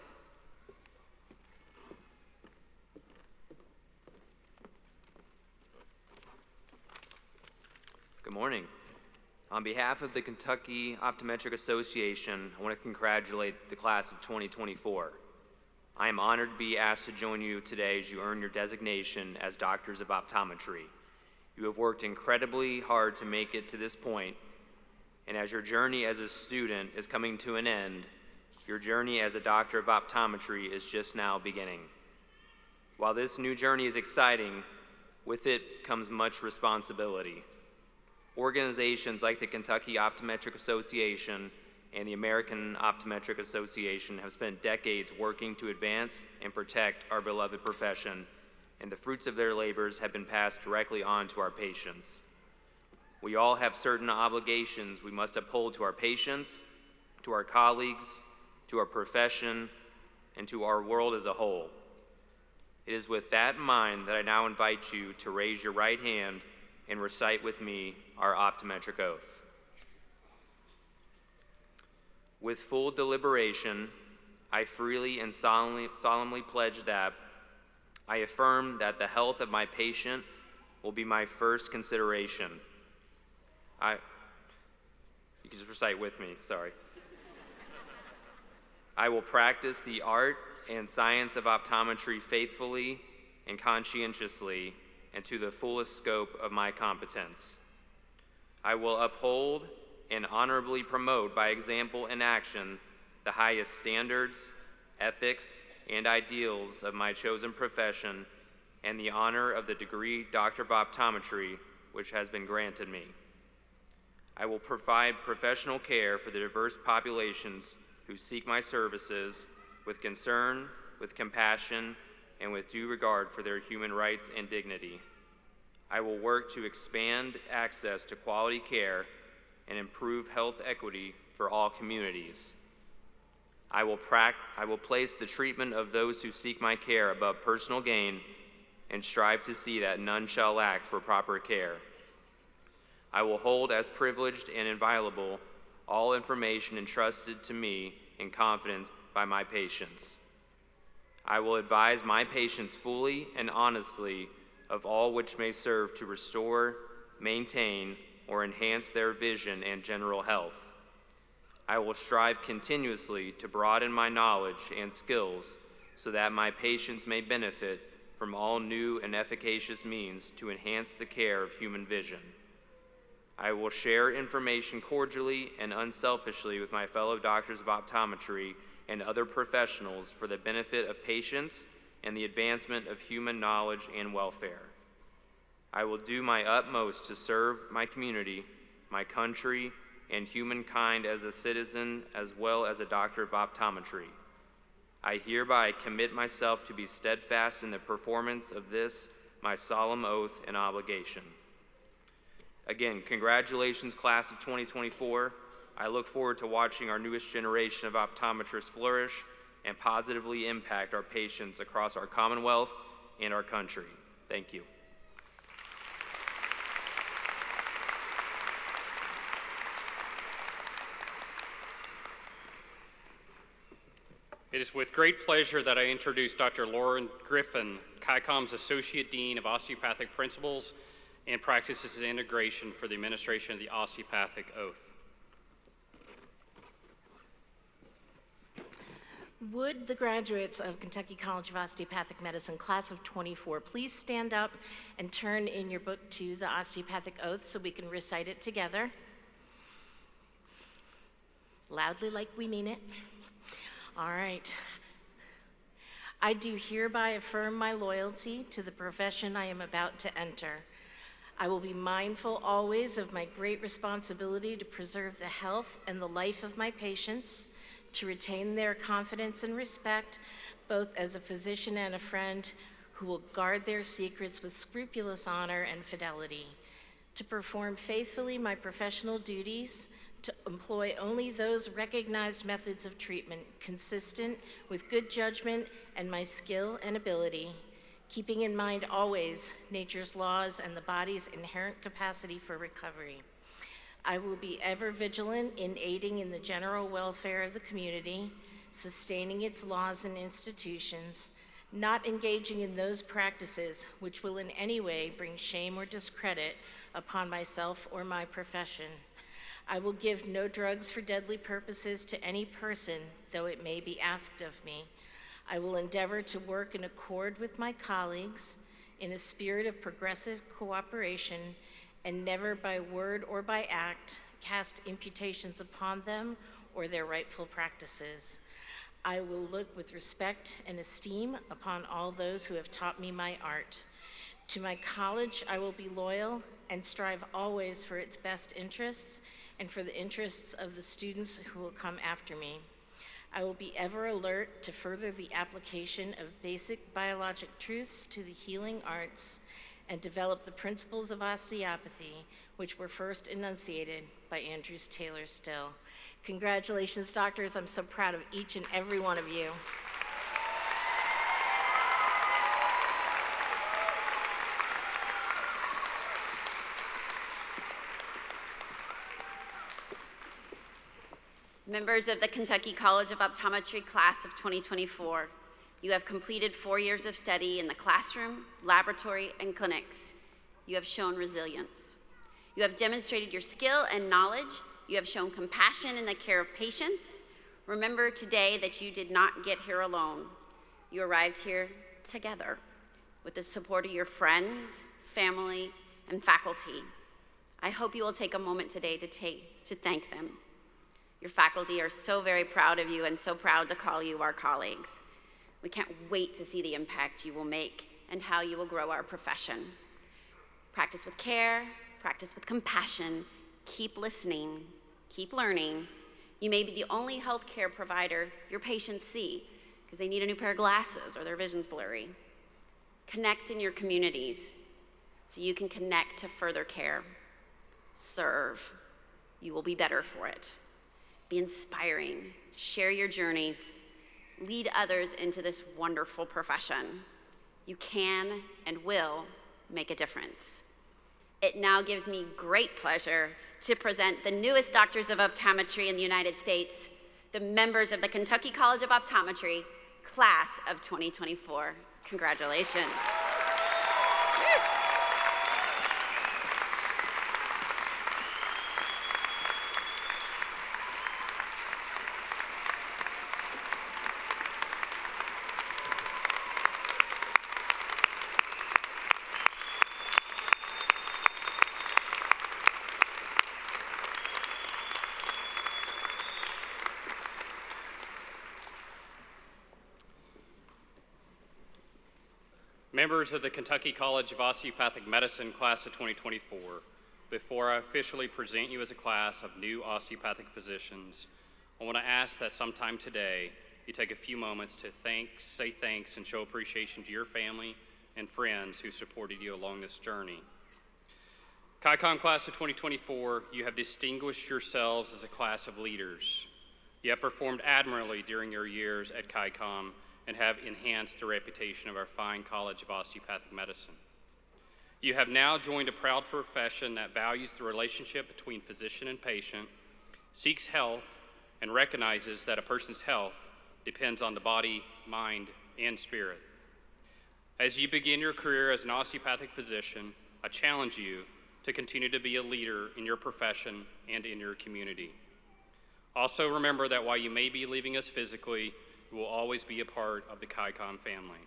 Good morning. On behalf of the Kentucky Optometric Association, I want to congratulate the class of 2024. I am honored to be asked to join you today as you earn your designation as doctors of optometry. You have worked incredibly hard to make it to this point, and as your journey as a student is coming to an end, your journey as a doctor of optometry is just now beginning. While this new journey is exciting, with it comes much responsibility. Organizations like the Kentucky Optometric Association and the American Optometric Association have spent decades working to advance and protect our beloved profession, and the fruits of their labors have been passed directly on to our patients. We all have certain obligations we must uphold to our patients, to our colleagues, to our profession, and to our world as a whole. It is with that in mind that I now invite you to raise your right hand and recite with me our optometric oath. With full deliberation, I freely and solemnly pledge that I affirm that the health of my patient will be my first consideration. You can just recite with me, sorry. I will practice the art and science of optometry faithfully and conscientiously and to the fullest scope of my competence. I will uphold and honorably promote by example and action the highest standards, ethics, and ideals of my chosen profession and the honor of the degree Doctor of Optometry which has been granted me. I will provide professional care for the diverse populations who seek my services with concern, with compassion, and with due regard for their human rights and dignity. I will work to expand access to quality care and improve health equity for all communities. I will place the treatment of those who seek my care above personal gain and strive to see that none shall lack for proper care. I will hold as privileged and inviolable all information entrusted to me in confidence by my patients. I will advise my patients fully and honestly of all which may serve to restore, maintain, or enhance their vision and general health. I will strive continuously to broaden my knowledge and skills so that my patients may benefit from all new and efficacious means to enhance the care of human vision. I will share information cordially and unselfishly with my fellow doctors of optometry and other professionals for the benefit of patients and the advancement of human knowledge and welfare. I will do my utmost to serve my community, my country, and humankind as a citizen as well as a doctor of optometry. I hereby commit myself to be steadfast in the performance of this, my solemn oath and obligation. Again, congratulations, class of 2024. I look forward to watching our newest generation of optometrists flourish and positively impact our patients across our Commonwealth and our country. Thank you. It is with great pleasure that I introduce Dr. Lauren Griffin, KYCOM's Associate Dean of Osteopathic Principles and Practices Integration for the administration of the Osteopathic Oath. Would the graduates of Kentucky College of Osteopathic Medicine, class of 24, please stand up and turn in your book to the Osteopathic Oath so we can recite it together? Loudly like we mean it. All right. I do hereby affirm my loyalty to the profession I am about to enter. I will be mindful always of my great responsibility to preserve the health and the life of my patients, to retain their confidence and respect, both as a physician and a friend who will guard their secrets with scrupulous honor and fidelity, to perform faithfully my professional duties, to employ only those recognized methods of treatment consistent with good judgment and my skill and ability, keeping in mind always nature's laws and the body's inherent capacity for recovery. I will be ever vigilant in aiding in the general welfare of the community, sustaining its laws and institutions, not engaging in those practices which will in any way bring shame or discredit upon myself or my profession. I will give no drugs for deadly purposes to any person, though it may be asked of me. I will endeavor to work in accord with my colleagues in a spirit of progressive cooperation and never by word or by act cast imputations upon them or their rightful practices. I will look with respect and esteem upon all those who have taught me my art. To my college, I will be loyal and strive always for its best interests and for the interests of the students who will come after me. I will be ever alert to further the application of basic biologic truths to the healing arts and develop the principles of osteopathy, which were first enunciated by Andrews Taylor Still. Congratulations, doctors. I'm so proud of each and every one of you. Members of the Kentucky College of Optometry class of 2024, you have completed 4 years of study in the classroom, laboratory, and clinics. You have shown resilience. You have demonstrated your skill and knowledge. You have shown compassion in the care of patients. Remember today that you did not get here alone. You arrived here together with the support of your friends, family, and faculty. I hope you will take a moment today to thank them. Your faculty are so very proud of you and so proud to call you our colleagues. We can't wait to see the impact you will make and how you will grow our profession. Practice with care, practice with compassion, keep listening, keep learning. You may be the only healthcare provider your patients see because they need a new pair of glasses or their vision's blurry. Connect in your communities so you can connect to further care. Serve. You will be better for it. Be inspiring. Share your journeys. Lead others into this wonderful profession. You can and will make a difference. It now gives me great pleasure to present the newest doctors of optometry in the United States, the members of the Kentucky College of Optometry, class of 2024. Congratulations. Members of the Kentucky College of Osteopathic Medicine class of 2024, before I officially present you as a class of new osteopathic physicians, I want to ask that sometime today you take a few moments to say thanks and show appreciation to your family and friends who supported you along this journey. KYCOM class of 2024, you have distinguished yourselves as a class of leaders. You have performed admirably during your years at KYCOM and have enhanced the reputation of our fine College of Osteopathic Medicine. You have now joined a proud profession that values the relationship between physician and patient, seeks health, and recognizes that a person's health depends on the body, mind, and spirit. As you begin your career as an osteopathic physician, I challenge you to continue to be a leader in your profession and in your community. Also remember that while you may be leaving us physically, you will always be a part of the KYCOM family.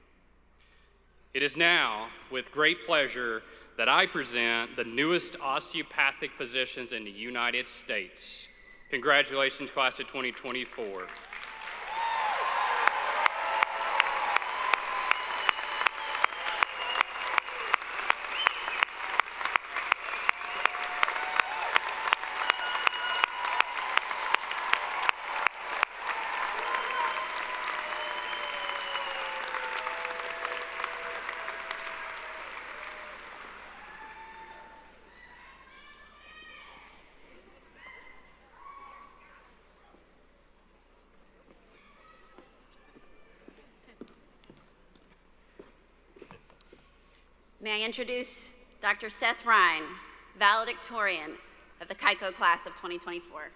It is now with great pleasure that I present the newest osteopathic physicians in the United States. Congratulations, class of 2024. May I introduce Dr. Seth Ryan, valedictorian of the KYCO class of 2024.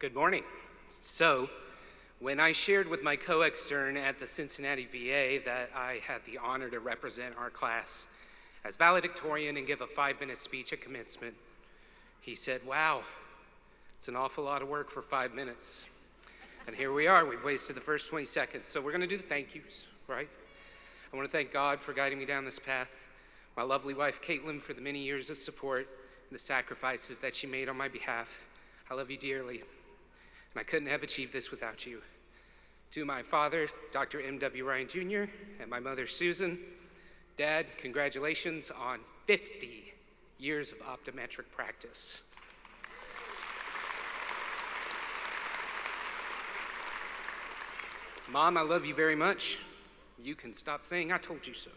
Good morning. So, when I shared with my co-extern at the Cincinnati VA that I had the honor to represent our class as valedictorian and give a 5-minute speech at commencement, he said, "Wow, it's an awful lot of work for 5 minutes." And here we are, we've wasted the first 20 seconds. So we're gonna do the thank yous, right? I wanna thank God for guiding me down this path, my lovely wife, Caitlin, for the many years of support and the sacrifices that she made on my behalf. I love you dearly. And I couldn't have achieved this without you. To my father, Dr. M.W. Ryan Jr., and my mother, Susan, Dad, congratulations on 50 years of optometric practice. Mom, I love you very much. You can stop saying I told you so.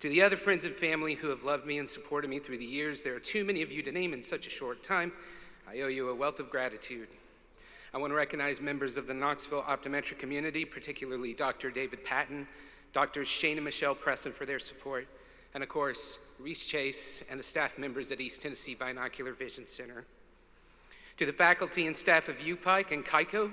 To the other friends and family who have loved me and supported me through the years, there are too many of you to name in such a short time. I owe you a wealth of gratitude. I want to recognize members of the Knoxville optometric community, particularly Dr. David Patton, Drs. Shane and Michelle Presson for their support, and of course, Reese Chase and the staff members at East Tennessee Binocular Vision Center. To the faculty and staff of UPIKE and KYCO,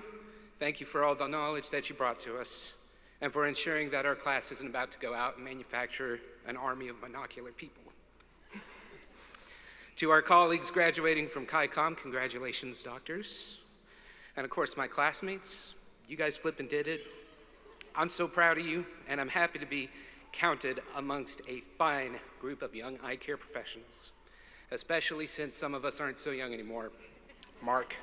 thank you for all the knowledge that you brought to us and for ensuring that our class isn't about to go out and manufacture an army of monocular people. To our colleagues graduating from KYCOM, congratulations, doctors. And of course, my classmates, you guys flippin' did it. I'm so proud of you, and I'm happy to be counted amongst a fine group of young eye care professionals, especially since some of us aren't so young anymore. Mark.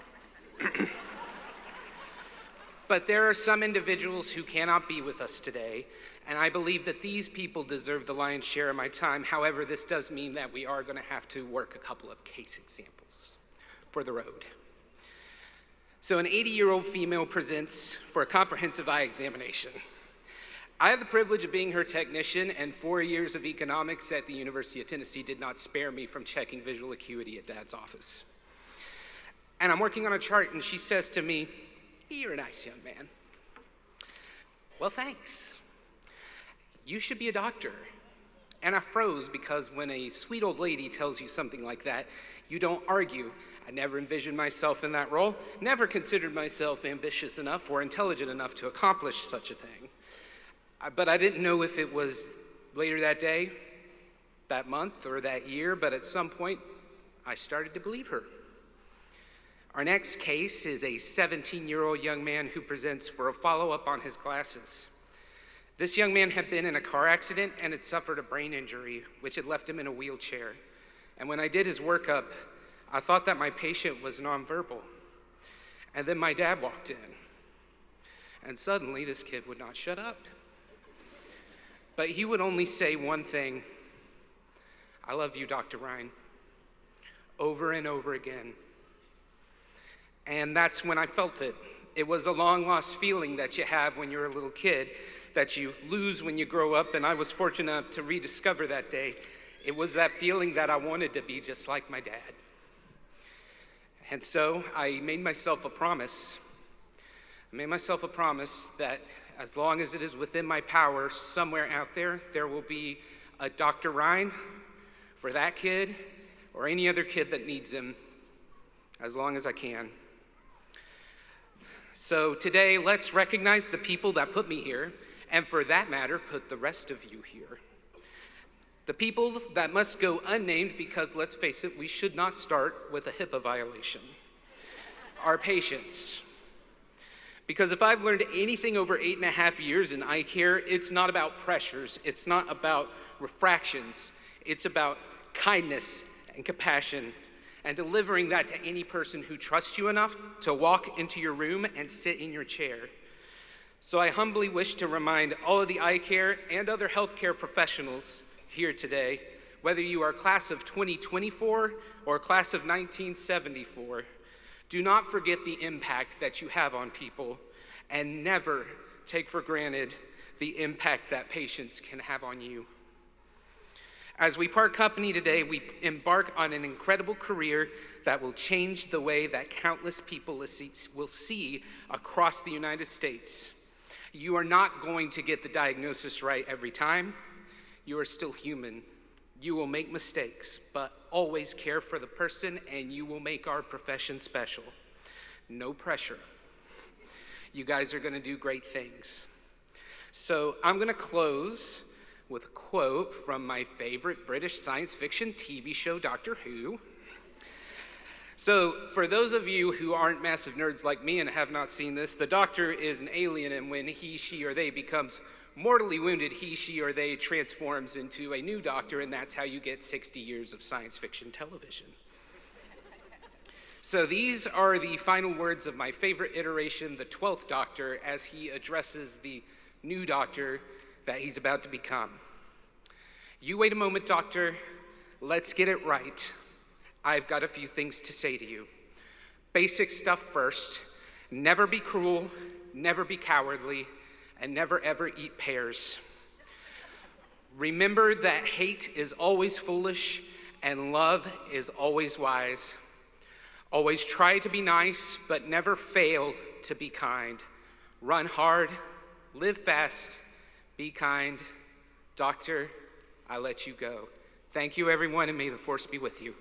But there are some individuals who cannot be with us today, and I believe that these people deserve the lion's share of my time. However, this does mean that we are going to have to work a couple of case examples for the road. So an 80-year-old female presents for a comprehensive eye examination. I have the privilege of being her technician, and 4 years of economics at the University of Tennessee did not spare me from checking visual acuity at Dad's office. And I'm working on a chart, and she says to me, "You're a nice young man." Well, thanks. You should be a doctor. And I froze because when a sweet old lady tells you something like that, you don't argue. I never envisioned myself in that role, never considered myself ambitious enough or intelligent enough to accomplish such a thing. But I didn't know if it was later that day, that month, or that year, but at some point, I started to believe her. Our next case is a 17-year-old young man who presents for a follow-up on his glasses. This young man had been in a car accident and had suffered a brain injury, which had left him in a wheelchair. And when I did his workup, I thought that my patient was nonverbal. And then my dad walked in. And suddenly, this kid would not shut up. But he would only say one thing: "I love you, Dr. Ryan," over and over again. And that's when I felt it. It was a long-lost feeling that you have when you're a little kid, that you lose when you grow up, and I was fortunate enough to rediscover that day. It was that feeling that I wanted to be just like my dad. And so I made myself a promise. That as long as it is within my power, somewhere out there, there will be a Dr. Ryan for that kid or any other kid that needs him, as long as I can. So today, let's recognize the people that put me here, and for that matter, put the rest of you here. The people that must go unnamed because, let's face it, we should not start with a HIPAA violation. Our patients. Because if I've learned anything over 8.5 years in eye care, it's not about pressures, it's not about refractions, it's about kindness and compassion, and delivering that to any person who trusts you enough to walk into your room and sit in your chair. So I humbly wish to remind all of the eye care and other healthcare professionals here today, whether you are class of 2024 or class of 1974, do not forget the impact that you have on people, and never take for granted the impact that patients can have on you. As we part company today, we embark on an incredible career that will change the way that countless people will see across the United States. You are not going to get the diagnosis right every time. You are still human. You will make mistakes, but always care for the person, and you will make our profession special. No pressure. You guys are gonna do great things. So I'm gonna close with a quote from my favorite British science fiction TV show, Doctor Who. So for those of you who aren't massive nerds like me and have not seen this, the Doctor is an alien, and when he, she, or they becomes mortally wounded, he, she, or they transforms into a new Doctor, and that's how you get 60 years of science fiction television. So these are the final words of my favorite iteration, the 12th Doctor, as he addresses the new Doctor that he's about to become. You wait a moment, Doctor. Let's get it right. I've got a few things to say to you. Basic stuff first. Never be cruel, never be cowardly, and never ever eat pears. Remember that hate is always foolish and love is always wise. Always try to be nice, but never fail to be kind. Run hard, live fast, be kind. Doctor, I let you go. Thank you, everyone, and may the force be with you.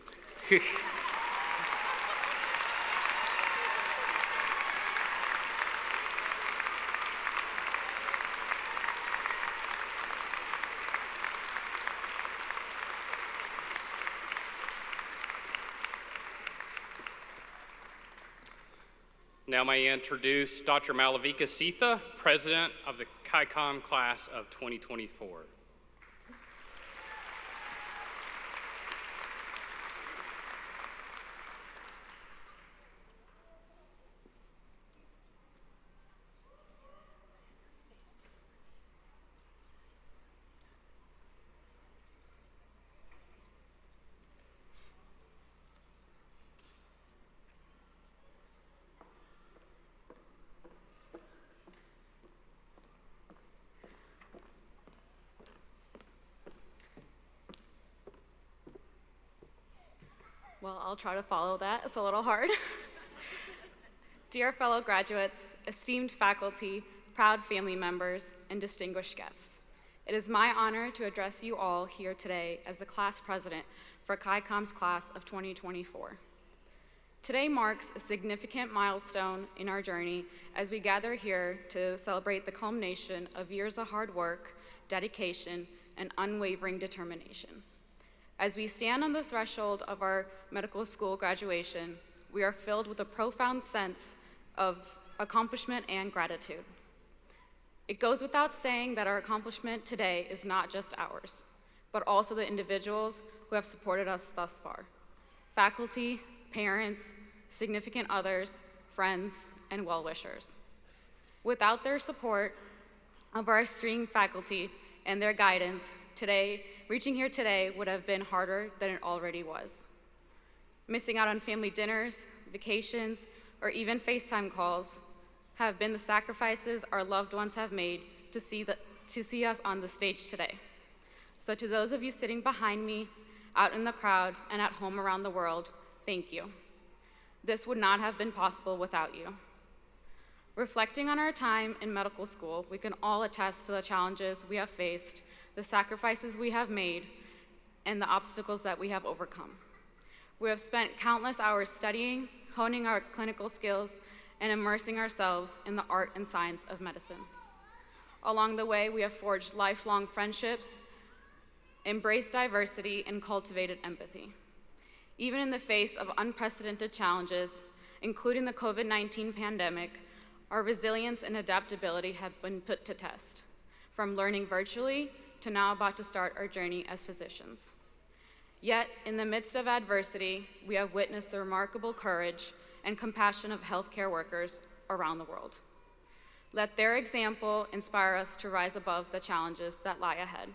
Now may I introduce Dr. Malavika Sitha, President of the KYCOM class of 2024. Well, I'll try to follow that. It's a little hard. Dear fellow graduates, esteemed faculty, proud family members, and distinguished guests, it is my honor to address you all here today as the class president for KYCOM's class of 2024. Today marks a significant milestone in our journey as we gather here to celebrate the culmination of years of hard work, dedication, and unwavering determination. As we stand on the threshold of our medical school graduation, we are filled with a profound sense of accomplishment and gratitude. It goes without saying that our accomplishment today is not just ours, but also the individuals who have supported us thus far: faculty, parents, significant others, friends, and well-wishers. Without their support of our esteemed faculty and their guidance, reaching here today would have been harder than it already was. Missing out on family dinners, vacations, or even FaceTime calls have been the sacrifices our loved ones have made to see us on the stage today. So to those of you sitting behind me, out in the crowd, and at home around the world, thank you. This would not have been possible without you. Reflecting on our time in medical school, we can all attest to the challenges we have faced, the sacrifices we have made, and the obstacles that we have overcome. We have spent countless hours studying, honing our clinical skills, and immersing ourselves in the art and science of medicine. Along the way, we have forged lifelong friendships, embraced diversity, and cultivated empathy. Even in the face of unprecedented challenges, including the COVID-19 pandemic, our resilience and adaptability have been put to test, from learning virtually to now about to start our journey as physicians. Yet, in the midst of adversity, we have witnessed the remarkable courage and compassion of healthcare workers around the world. Let their example inspire us to rise above the challenges that lie ahead.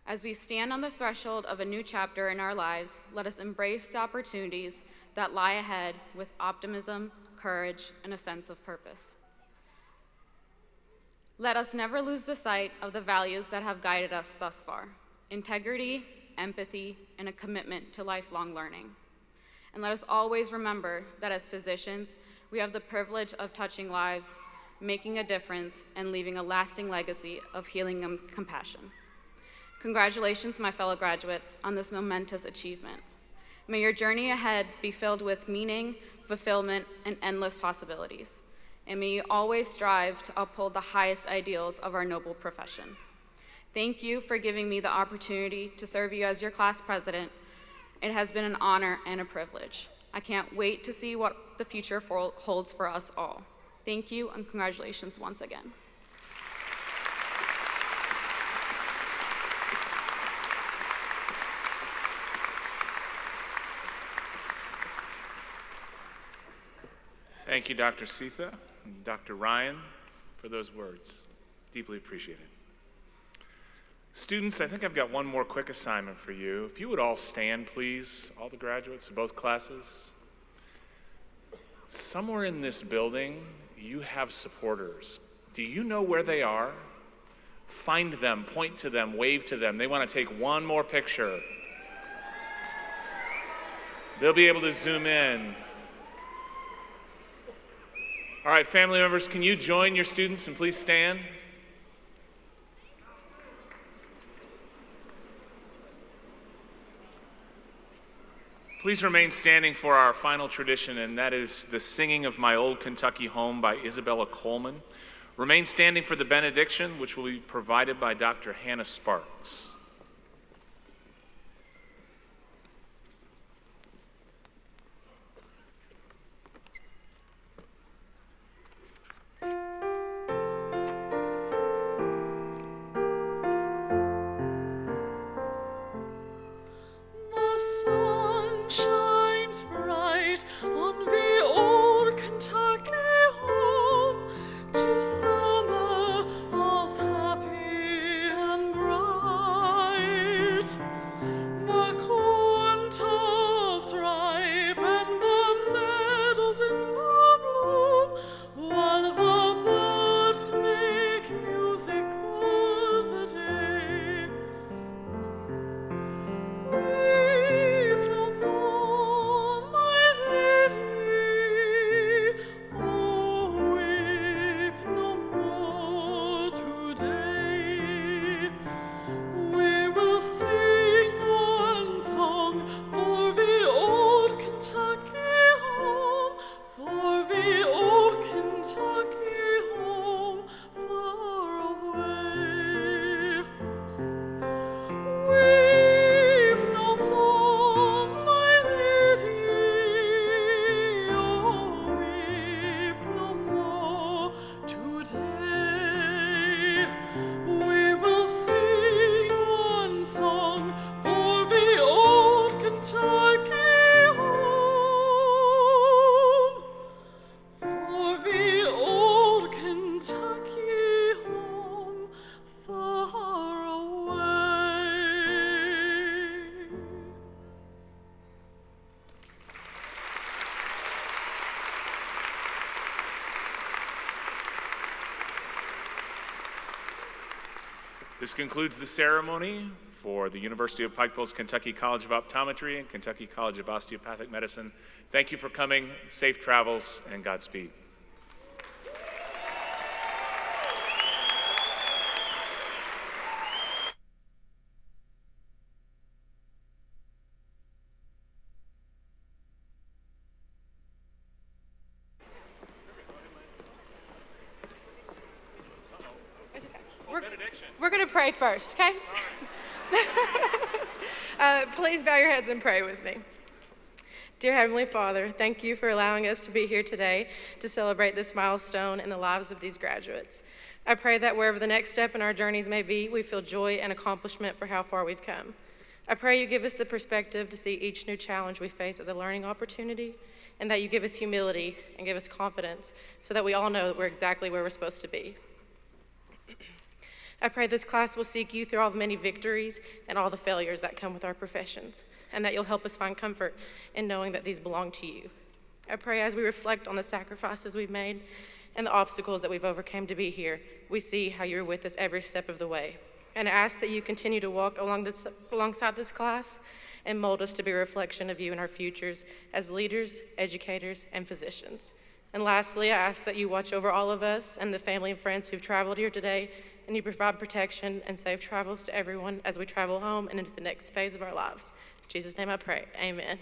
As we stand on the threshold of a new chapter in our lives, let us embrace the opportunities that lie ahead with optimism, courage, and a sense of purpose. Let us never lose the sight of the values that have guided us thus far: integrity, empathy, and a commitment to lifelong learning. And let us always remember that as physicians, we have the privilege of touching lives, making a difference, and leaving a lasting legacy of healing and compassion. Congratulations, my fellow graduates, on this momentous achievement. May your journey ahead be filled with meaning, fulfillment, and endless possibilities. And may you always strive to uphold the highest ideals of our noble profession. Thank you for giving me the opportunity to serve you as your class president. It has been an honor and a privilege. I can't wait to see what the future holds for us all. Thank you, and congratulations once again. Thank you, Dr. Sitha and Dr. Ryan, for those words. Deeply appreciated. Students, I think I've got one more quick assignment for you. If you would all stand, please, all the graduates of both classes. Somewhere in this building, you have supporters. Do you know where they are? Find them, point to them, wave to them. They want to take one more picture. They'll be able to zoom in. All right, family members, can you join your students and please stand? Please remain standing for our final tradition, and that is the singing of My Old Kentucky Home by Isabella Coleman. Remain standing for the benediction, which will be provided by Dr. Hannah Sparks. This concludes the ceremony for the University of Pikeville's Kentucky College of Optometry and Kentucky College of Osteopathic Medicine. Thank you for coming. Safe travels and Godspeed. We're going to pray first, okay? Please bow your heads and pray with me. Dear Heavenly Father, thank you for allowing us to be here today to celebrate this milestone in the lives of these graduates. I pray that wherever the next step in our journeys may be, we feel joy and accomplishment for how far we've come. I pray you give us the perspective to see each new challenge we face as a learning opportunity, and that you give us humility and give us confidence so that we all know that we're exactly where we're supposed to be. I pray this class will seek you through all the many victories and all the failures that come with our professions, and that you'll help us find comfort in knowing that these belong to you. I pray as we reflect on the sacrifices we've made and the obstacles that we've overcome to be here, we see how you're with us every step of the way. And I ask that you continue to walk alongside this class and mold us to be a reflection of you in our futures as leaders, educators, and physicians. And lastly, I ask that you watch over all of us and the family and friends who've traveled here today, and you provide protection and safe travels to everyone as we travel home and into the next phase of our lives. In Jesus' name I pray, amen.